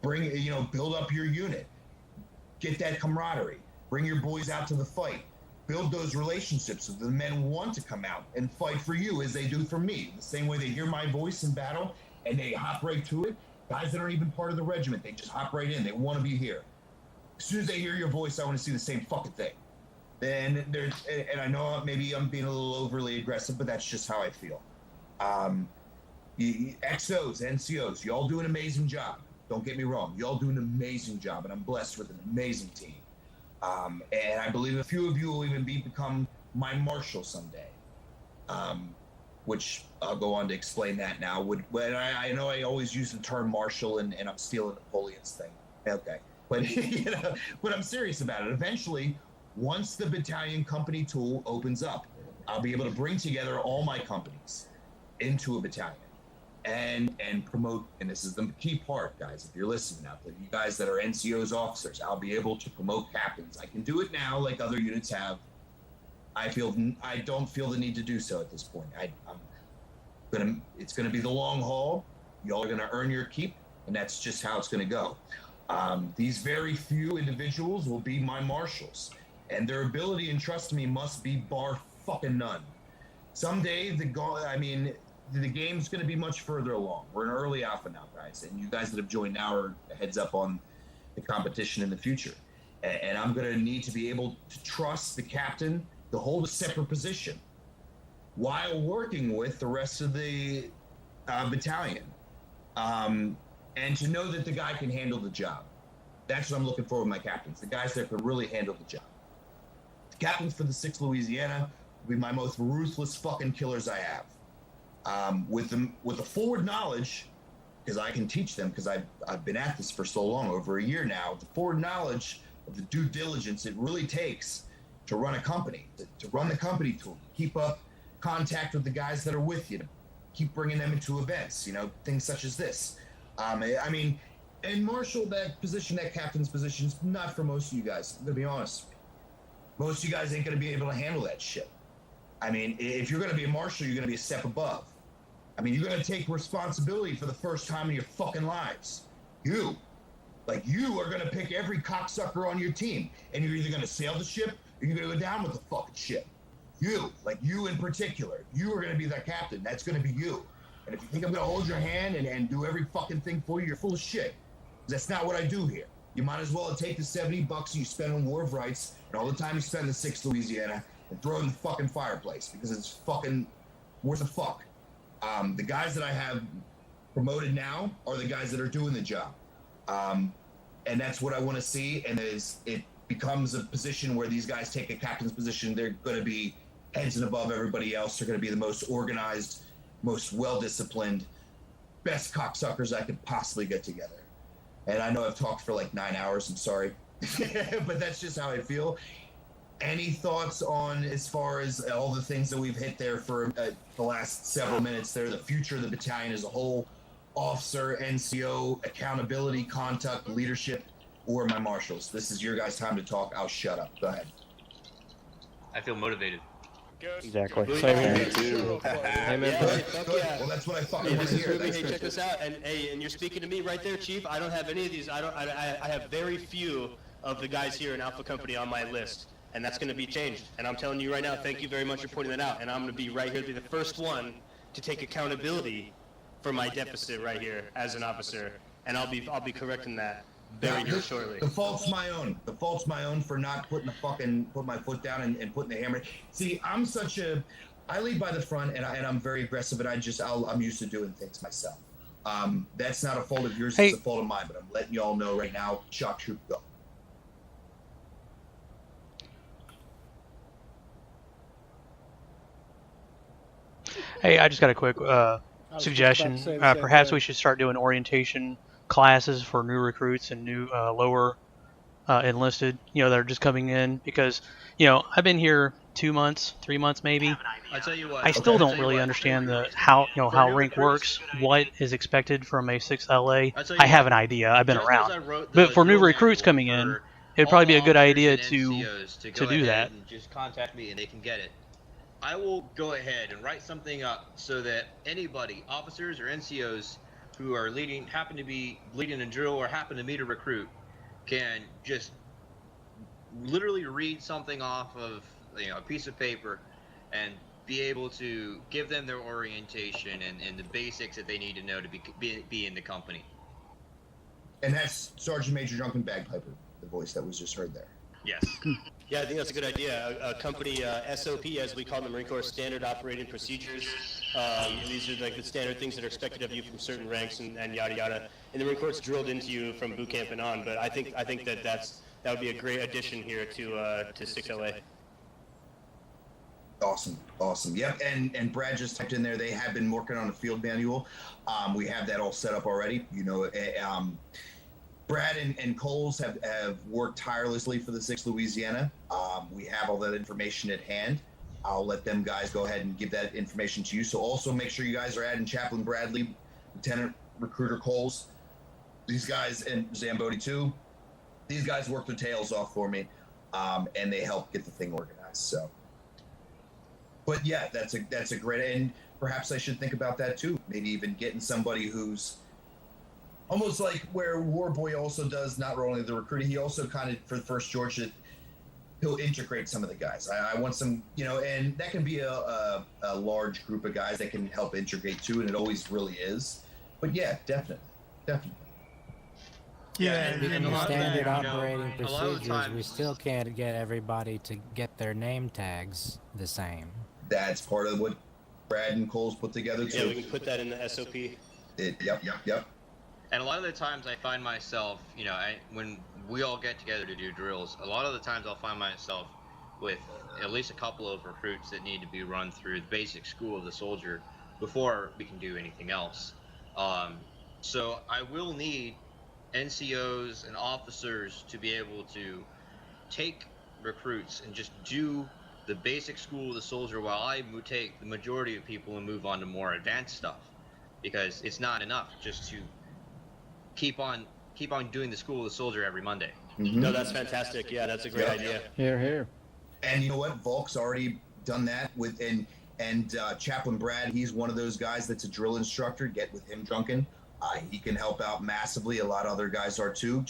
Build up your unit. Get that camaraderie. Bring your boys out to the fight. Build those relationships so the men want to come out and fight for you as they do for me. The same way they hear my voice in battle and they hop right to it. Guys that aren't even part of the regiment, they just hop right in. They want to be here. As soon as they hear your voice, I want to see the same fucking thing. And I know maybe I'm being a little overly aggressive, but that's just how I feel. XOs, NCOs, y'all do an amazing job. Don't get me wrong. Y'all do an amazing job, and I'm blessed with an amazing team. And I believe a few of you will even become my marshal someday. which I'll go on to explain that now. When I know I always use the term marshal and I'm stealing Napoleon's thing. Okay. But, but I'm serious about it. Eventually, once the battalion company tool opens up, I'll be able to bring together all my companies into a battalion and promote. And this is the key part, guys. If you're listening out there, you guys that are NCOs officers, I'll be able to promote captains. I can do it now, like other units have. I don't feel the need to do so at this point. It's gonna be the long haul. Y'all are gonna earn your keep, and that's just how it's gonna go. These very few individuals will be my marshals, and their ability and trust in me must be bar fucking none. Someday the game's going to be much further along. We're in early alpha now, guys, and you guys that have joined now are heads up on the competition in the future. And I'm going to need to be able to trust the captain to hold a separate position while working with the rest of the battalion. And to know that the guy can handle the job. That's what I'm looking for with my captains. The guys that can really handle the job. The captains for the 6th Louisiana will be my most ruthless fucking killers I have. With the forward knowledge, because I can teach them, because I've been at this for so long, over a year now, the forward knowledge of the due diligence it really takes to run a company, to run the company tool, to keep up contact with the guys that are with you, to keep bringing them into events, things such as this. And marshal, that position, that captain's position, is not for most of you guys. I'm gonna be honest. Most of you guys ain't gonna be able to handle that shit. If you're gonna be a marshal, you're gonna be a step above. You're gonna take responsibility for the first time in your fucking lives. You are gonna pick every cocksucker on your team, and you're either gonna sail the ship or you're gonna go down with the fucking ship. You in particular, you are gonna be that captain. That's gonna be you. And if you think I'm gonna hold your hand and do every fucking thing for you, you're full of shit. That's not what I do here. You might as well take the $70 you spend on War of Rights and all the time you spend in the 6th Louisiana and throw it in the fucking fireplace, because it's fucking worth a fuck. The guys that I have promoted now are the guys that are doing the job. And that's what I want to see. And it becomes a position where these guys take a captain's position. They're going to be heads and above everybody else. They're going to be the most organized, most well-disciplined, best cocksuckers I could possibly get together. And I know I've talked for like 9 hours, I'm sorry. But that's just how I feel. Any thoughts on, as far as all the things that we've hit there for the last several minutes there, the future of the battalion as a whole, officer, NCO, accountability, conduct, leadership, or my marshals? This is your guys' time to talk. I'll shut up. Go ahead. I feel motivated. Exactly. Same here. Too. Hey, man. Well, that's what I fucking want to hear. Hey, check this out. And you're speaking to me right there, Chief. I don't have any of these. I have very few of the guys here in Alpha Company on my list. And that's going to be changed. And I'm telling you right now, thank you very much for pointing that out. And I'm going to be right here to be the first one to take accountability for my deficit right here as an officer. And I'll be correcting that very shortly. The fault's my own. The fault's my own for not put my foot down and putting the hammer. See, I lead by the front, and I'm very aggressive, and I'm used to doing things myself. That's not a fault of yours, it's a fault of mine, but I'm letting y'all know right now, shock troop, go. Hey, I just got a quick suggestion. Perhaps we should start doing orientation classes for new recruits and new lower enlisted, that are just coming in, because, I've been here 2 months, 3 months maybe. I tell you what. I still don't really understand how rank works, what is expected from a 6th LA. I have an idea. I've been around. But for new recruits coming in, it'd probably be a good idea to do that. And just contact me and they can get it. I will go ahead and write something up so that anybody, officers or NCOs who are happen to be leading a drill or happen to meet a recruit, can just literally read something off of a piece of paper and be able to give them their orientation and the basics that they need to know to be in the company. And that's Sergeant Major Drunken Bagpiper, the voice that was just heard there. Yes. Yeah, I think that's a good idea. A company SOP, as we call them, Marine Corps Standard Operating Procedures. These are like the standard things that are expected of you from certain ranks and yada yada. And the Marine Corps drilled into you from boot camp and on. But I think that would be a great addition here to 6LA. Awesome. Yep, and Brad just typed in there. They have been working on a field manual. We have that all set up already. Brad and Coles have worked tirelessly for the 6th Louisiana. We have all that information at hand. I'll let them guys go ahead and give that information to you. So also make sure you guys are adding Chaplain Bradley, Lieutenant Recruiter Coles, these guys, and Zamboni too. These guys work their tails off for me, and they help get the thing organized. So. But yeah, that's a great, and perhaps I should think about that too. Maybe even getting somebody who's almost like where Warboy also does, not only the recruiting, he also kind of, for the first George, he'll integrate some of the guys. I want some, and that can be a large group of guys that can help integrate too, and it always really is. But yeah, definitely. Yeah, and in a the lot of standard that, operating a lot of the procedures, times- we still can't get everybody to get their name tags the same. That's part of what Brad and Coles put together too. Yeah, we can put that in the SOP. Yep. And a lot of the times I find myself, when we all get together to do drills, a lot of the times I'll find myself with at least a couple of recruits that need to be run through the basic school of the soldier before we can do anything else. So I will need NCOs and officers to be able to take recruits and just do the basic school of the soldier while I take the majority of people and move on to more advanced stuff, because it's not enough just to keep on doing the school of the soldier every Monday. Mm-hmm. No, that's fantastic. Yeah, that's a great idea. Here. And you know what? Volk's already done that with, and Chaplain Brad, he's one of those guys that's a drill instructor. Get with him, Drunken. He can help out massively. A lot of other guys are too.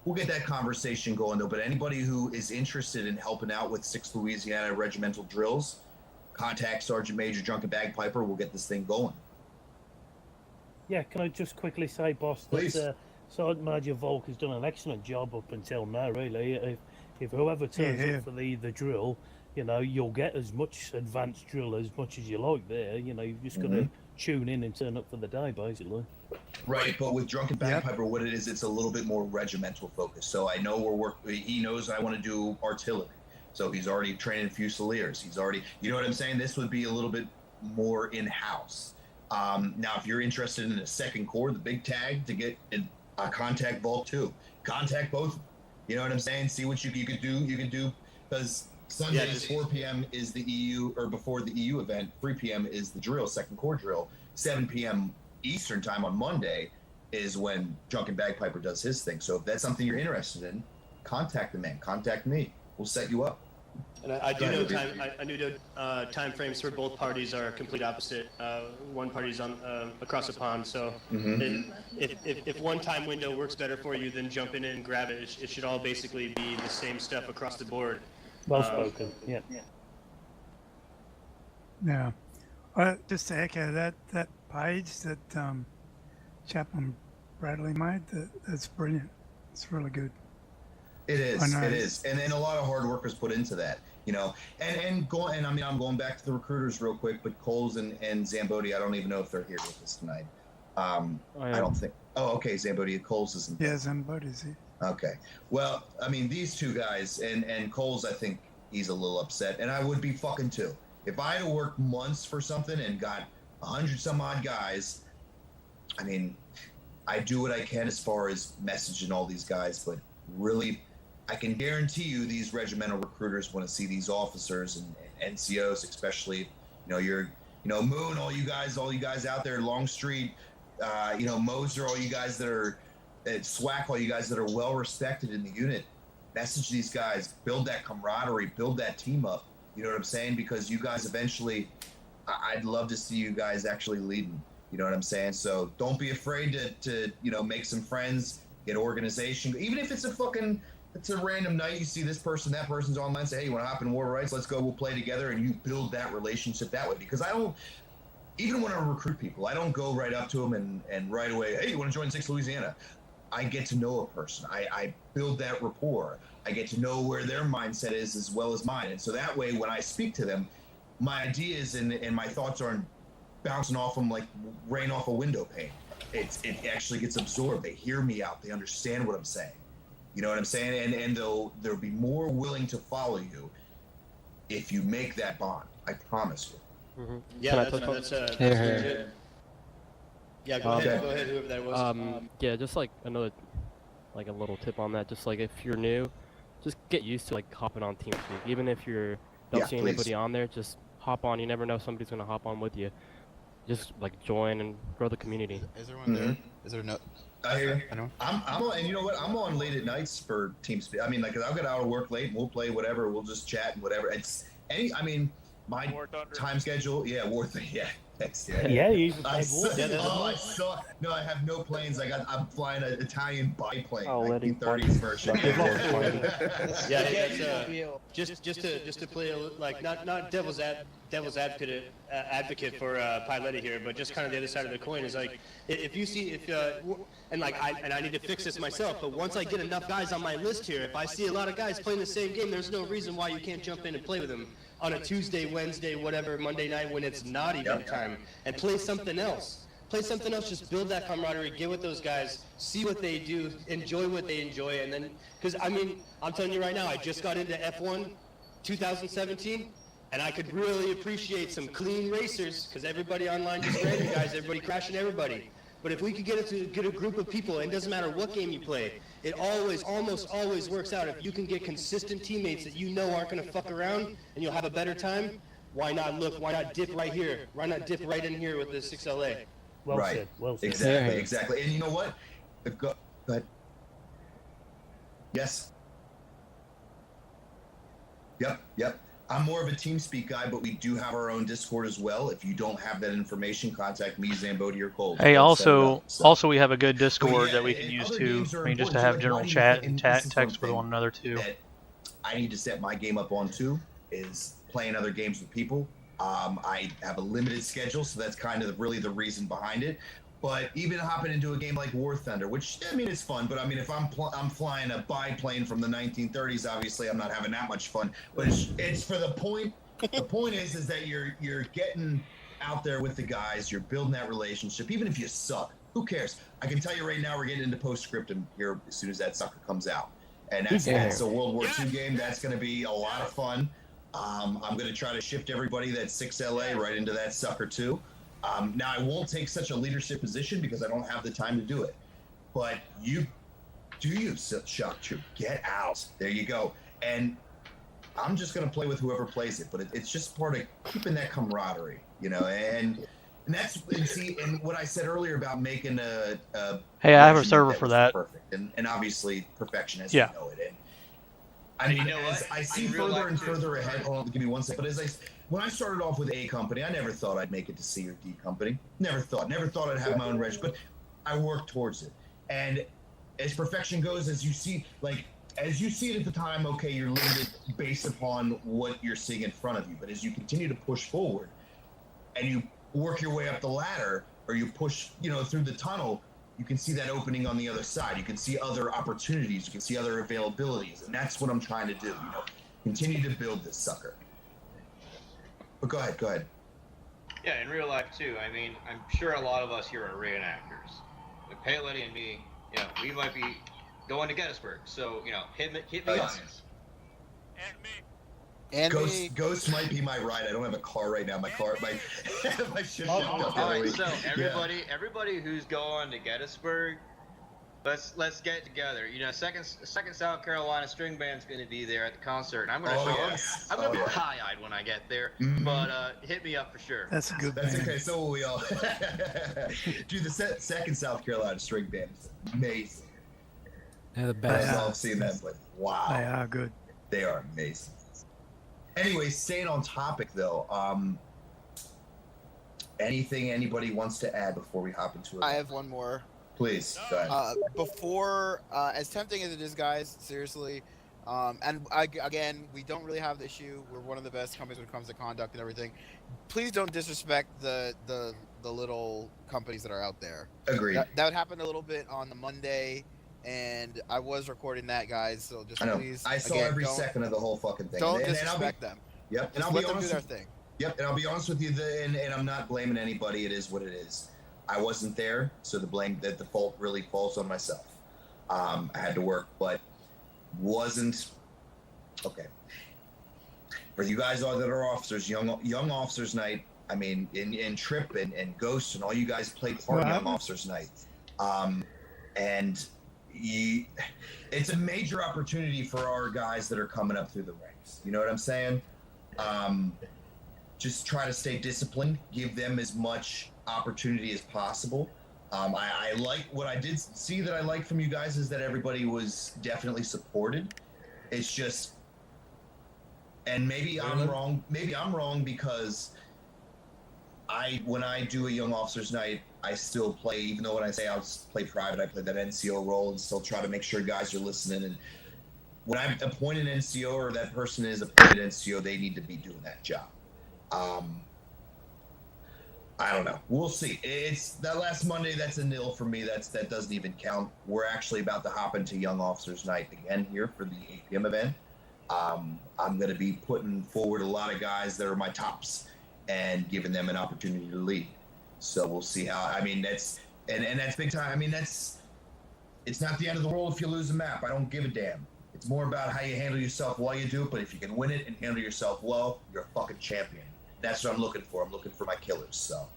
We'll get that conversation going though. But anybody who is interested in helping out with 6th Louisiana Regimental drills, contact Sergeant Major Drunken Bagpiper. We'll get this thing going. Yeah, can I just quickly say, boss, Please. that Sergeant Major Volk has done an excellent job up until now, really. If whoever turns up for the drill, you'll get as much advanced drill as much as you like there. You've just got to tune in and turn up for the day, basically. Right, but with Drunken Bagpiper, what it is, it's a little bit more regimental focused. So I know he knows I want to do artillery. So he's already training Fusiliers. He's already, you know what I'm saying? This would be a little bit more in-house. Now, if you're interested in a second corps, the big tag to get contact Vault 2. Contact both. You know what I'm saying? See what you could do. You could do, because Sundays 4 p.m. is the EU, or before the EU event. 3 p.m. is the drill, second corps drill. 7 p.m. Eastern time on Monday is when Drunken Bagpiper does his thing. So if that's something you're interested in, contact the man. Contact me. We'll set you up. And I do know time frames for both parties are complete opposite. One party's on across the pond, so if one time window works better for you, then jump in and grab it. It should all basically be the same stuff across the board. Well spoken. Yeah. Yeah. Just to echo that page that Chaplain Bradley made, that's brilliant. It's really good. It is. And then a lot of hard work was put into that, I'm going back to the recruiters real quick, but Coles and Zamboni, I don't even know if they're here with us tonight. I don't think. Oh, okay. Zamboni, Coles isn't. Yeah, Zamboni's here. Okay. Well, these two guys and Coles, I think he's a little upset, and I would be fucking too. If I had to work months for something and got 100 some odd guys, I do what I can as far as messaging all these guys, but really, I can guarantee you these regimental recruiters want to see these officers and NCOs, especially, Moon, all you guys out there, Longstreet, Moser, all you guys that are at SWAC, all you guys that are well respected in the unit, message these guys, build that camaraderie, build that team up. You know what I'm saying? Because you guys eventually, I'd love to see you guys actually leading. You know what I'm saying? So don't be afraid to make some friends, get organization. Even if it's a random night, you see this person, that person's online, say, hey, you want to hop in War Rights? Let's go, we'll play together, and you build that relationship that way. Because even when I recruit people, I don't go right up to them and right away, hey, you want to join 6th Louisiana? I get to know a person. I build that rapport. I get to know where their mindset is as well as mine. And so that way, when I speak to them, my ideas and my thoughts aren't bouncing off them like rain off a window pane. It actually gets absorbed. They hear me out. They understand what I'm saying. You know what I'm saying? And they'll be more willing to follow you if you make that bond. I promise you. Yeah, that's good. Yeah, go ahead, whoever that was. Yeah, just like another, like a little tip on that. Just like if you're new, just get used to like hopping on TeamSpeak. Even if you don't see anybody on there, just hop on. You never know somebody's gonna hop on with you. Just like join and grow the community. Is there one there? Is there no? I hear you. I know. I'm on, and you know what? I'm on late at nights for TeamSpeak. I mean, like, I'll get out of work late and we'll play whatever. We'll just chat and whatever. It's my time schedule. Yeah, War Thunder. Yeah. Thanks, Yeah, you even I played War Thunder. saw. No, I have no planes. I'm flying an Italian biplane, Oh, let him 1930s version. Just to play like not devil's advocate for Piletti here, but just kind of the other side of the coin is like if you see I need to fix this myself, but once I get enough guys on my list here, if I see a lot of guys playing the same game, there's no reason why you can't jump in and play with them on a Tuesday, Wednesday, whatever, Monday night when it's not event time, and play something else. Play something else, just build that camaraderie, get with those guys, see what they do, enjoy what they enjoy, and then, because I mean, I'm telling you right now, I just got into F1 2017, and I could really appreciate some clean racers, because everybody online just random guys, everybody crashing everybody. But if we could get a group of people, and it doesn't matter what game you play, it almost always works out. If you can get consistent teammates that you know aren't going to fuck around, and you'll have a better time, why not dip right here? Why not dip right in here with the 6LA? Well said. Well said. Exactly. And you know what? Go ahead. Yes. Yep. I'm more of a TeamSpeak guy, but we do have our own Discord as well. If you don't have that information, contact me, Zambodi, or Cole. Hey, also we have a good Discord that we can use too. I mean, just to have general chat and text with one another too. I need to set my game up on too, is playing other games with people. I have a limited schedule, so that's kind of really the reason behind it. But even hopping into a game like War Thunder, which, I mean, it's fun, but I mean, if I'm flying a biplane from the 1930s, obviously I'm not having that much fun. But it's for the point. The point is that you're getting out there with the guys, you're building that relationship, even if you suck. Who cares? I can tell you right now, we're getting into postscriptum here as soon as that sucker comes out. And that's a World War II game. That's going to be a lot of fun. I'm going to try to shift everybody that's 6LA right into that sucker too. Now, I won't take such a leadership position because I don't have the time to do it. But Shock Troop. Get out. There you go. And I'm just going to play with whoever plays it. But it's just part of keeping that camaraderie, you know. And what I said earlier about making a hey, I have a server for that. Perfect. And obviously perfection as you know it. And I mean, as I see further and further ahead, hold on, give me one second. But when I started off with A company, I never thought I'd make it to C or D company. Never thought I'd have my own reg, but I worked towards it. And as perfection goes, as you see it at the time, okay, you're limited based upon what you're seeing in front of you. But as you continue to push forward and you work your way up the ladder, or you push, through the tunnel, you can see that opening on the other side. You can see other opportunities. You can see other availabilities. And that's what I'm trying to do, continue to build this sucker. But go ahead. Yeah, in real life too. I mean, I'm sure a lot of us here are reenactors. Like Paylady and me, we might be going to Gettysburg. So, hit me on this. And Ghost might be my ride. I don't have a car right now. My ship. All right, so everybody who's going to Gettysburg, let's get together. Second South Carolina string band's going to be there at the concert, and I'm going to show up. I'm going to be high-eyed when I get there, but hit me up for sure. That's a good That's band. okay. So will we all. Dude, the second South Carolina string band is amazing. They're the best. I love seeing them, but wow. They are good. They are amazing. Anyway, staying on topic though, anything anybody wants to add before we hop into it? I have one more. Please, go ahead. Before, as tempting as it is, guys, seriously, again, we don't really have the issue. We're one of the best companies when it comes to conduct and everything. Please don't disrespect the little companies that are out there. Agreed. That happened a little bit on the Monday, and I was recording that, guys. So just please. I saw every second of the whole fucking thing. Don't disrespect them. Yep. And I'll let them do their thing. Yep. And I'll be honest with you, and I'm not blaming anybody. It is what it is. I wasn't there, so the fault really falls on myself. I had to work, but wasn't okay. for you guys all that are officers, young officers night. I mean, in Trip and Ghost and all you guys play part of Young Officers Night, and it's a major opportunity for our guys that are coming up through the ranks. You know what I'm saying? Just try to stay disciplined. Give them as much opportunity as possible. I like what I did see that I liked from you guys is that everybody was definitely supported. It's just, and maybe I'm wrong. Maybe I'm wrong because when I do a Young Officers Night, I still play, even though when I say I'll play private, I play that NCO role and still try to make sure guys are listening. And when I appoint an NCO or that person is appointed NCO, they need to be doing that job. I don't know. We'll see. It's that last Monday. That's a nil for me. That doesn't even count. We're actually about to hop into Young Officers Night again here for the 8 p.m. event. I'm going to be putting forward a lot of guys that are my tops and giving them an opportunity to lead. So we'll see how. I mean, that's big time. I mean, it's not the end of the world if you lose a map. I don't give a damn. It's more about how you handle yourself while you do it. But if you can win it and handle yourself well, you're a fucking champion. That's what I'm looking for. I'm looking for my killers. So.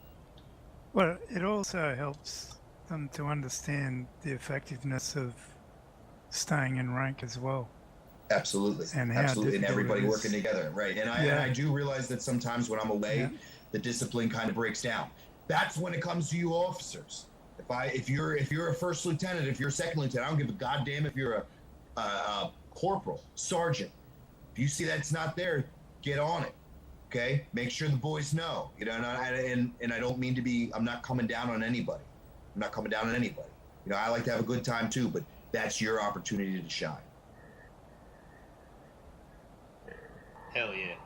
Well, it also helps them to understand the effectiveness of staying in rank as well. Absolutely. And how absolutely, and everybody difficult it is. working together, right? And I do realize that sometimes when I'm away, the discipline kind of breaks down. That's when it comes to you officers. If you're a first lieutenant, if you're a second lieutenant, I don't give a goddamn if you're a corporal, sergeant. If you see that's not there, get on it. Okay, make sure the boys know. You know, and I don't mean to be. I'm not coming down on anybody. I'm not coming down on anybody. You know, I like to have a good time too, but that's your opportunity to shine. Hell yeah.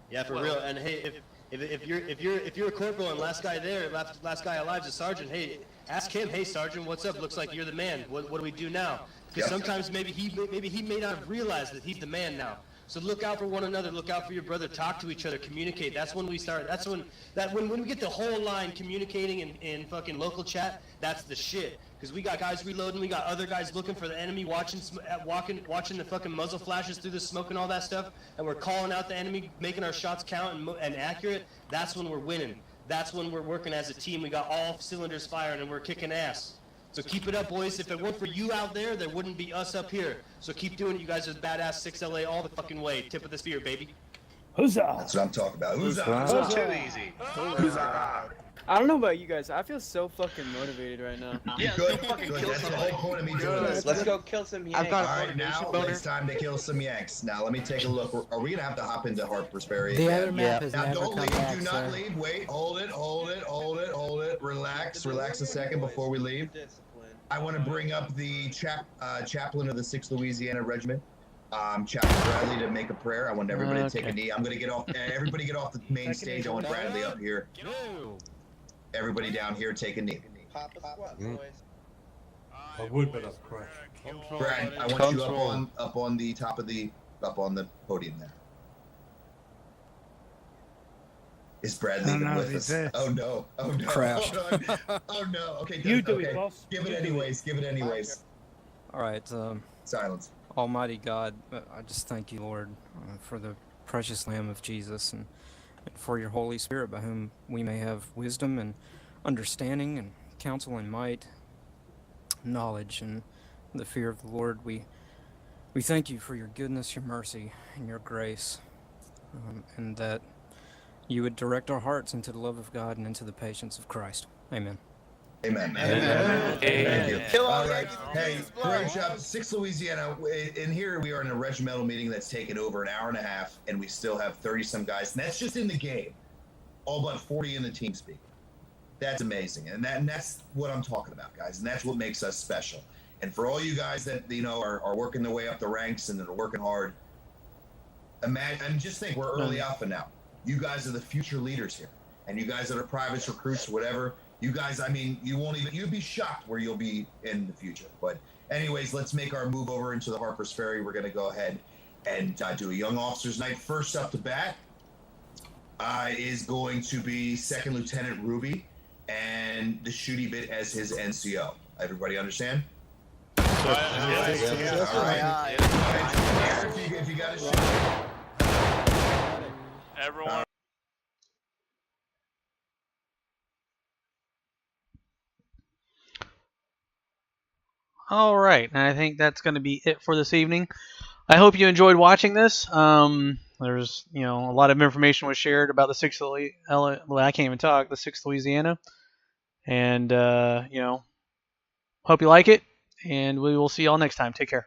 Yeah, for real. And hey, if you're a corporal and last guy there, last guy alive is a sergeant, hey, ask him, hey sergeant, what's up? Looks like you're the man. What do we do now? Because sometimes maybe he may not have realized that he's the man now. So look out for one another, look out for your brother, talk to each other, communicate. That's when we start. That's when we get the whole line communicating in fucking local chat, that's the shit. Because we got guys reloading, we got other guys looking for the enemy, watching the fucking muzzle flashes through the smoke and all that stuff, and we're calling out the enemy, making our shots count and accurate. That's when we're winning. That's when we're working as a team. We got all cylinders firing and we're kicking ass. So keep it up, boys. If it weren't for you out there, there wouldn't be us up here. So keep doing it. You guys are badass 6LA all the fucking way. Tip of the spear, baby. Huzzah! That's what I'm talking about. Huzzah! Huzzah. Too easy. Huzzah. I don't know about you guys. I feel so fucking motivated right now. Yeah, good. That's the whole point of me doing this. Let's go kill some Yanks. All right, now it's time to kill some Yanks. Now let me take a look. Are we gonna have to hop into Harper's Ferry? The other map has now never don't come leave. back, Do not sir. leave. Wait. Hold it. Relax a second before we leave. I want to bring up the chaplain of the 6th Louisiana Regiment, Chaplain Bradley, to make a prayer. I want everybody to take a knee. I'm going to get off. Everybody get off the main stage. I want Bradley up here. Everybody down here, take a knee. Pop a squat, boys. I would, but I've crashed. Brad, I want you up on the top of up on the podium there. Is Brad leaving with us? There. Oh no! Crashed. Oh no! Okay, You do okay. it, boss. Give it anyways. All right. Silence. Almighty God, I just thank you, Lord, for the precious Lamb of Jesus and for your Holy Spirit, by whom we may have wisdom and understanding and counsel and might, knowledge and the fear of the Lord. We thank you for your goodness, your mercy, and your grace, and that you would direct our hearts into the love of God and into the patience of Christ. Amen. Amen. Thank you. All right. Hey, great job. 6th Louisiana. In here, we are in a regimental meeting that's taken over an hour and a half, and we still have 30-some guys. And that's just in the game. All but 40 in the team speak. That's amazing. And that's what I'm talking about, guys. And that's what makes us special. And for all you guys that, are working their way up the ranks and that are working hard, imagine, and just think, we're early alpha now. You guys are the future leaders here. And you guys that are privates, recruits, whatever, you guys, I mean, you'd be shocked where you'll be in the future. But anyways, let's make our move over into the Harper's Ferry. We're going to go ahead and do a Young Officers Night. First up to bat is going to be 2nd Lieutenant Ruby and the shooty bit as his NCO. Everybody understand? All right. If you got a shoot. Everyone. All right, and I think that's going to be it for this evening. I hope you enjoyed watching this. There's, a lot of information was shared about the 6th, I can't even talk, the 6th Louisiana. And, hope you like it, and we will see y'all next time. Take care.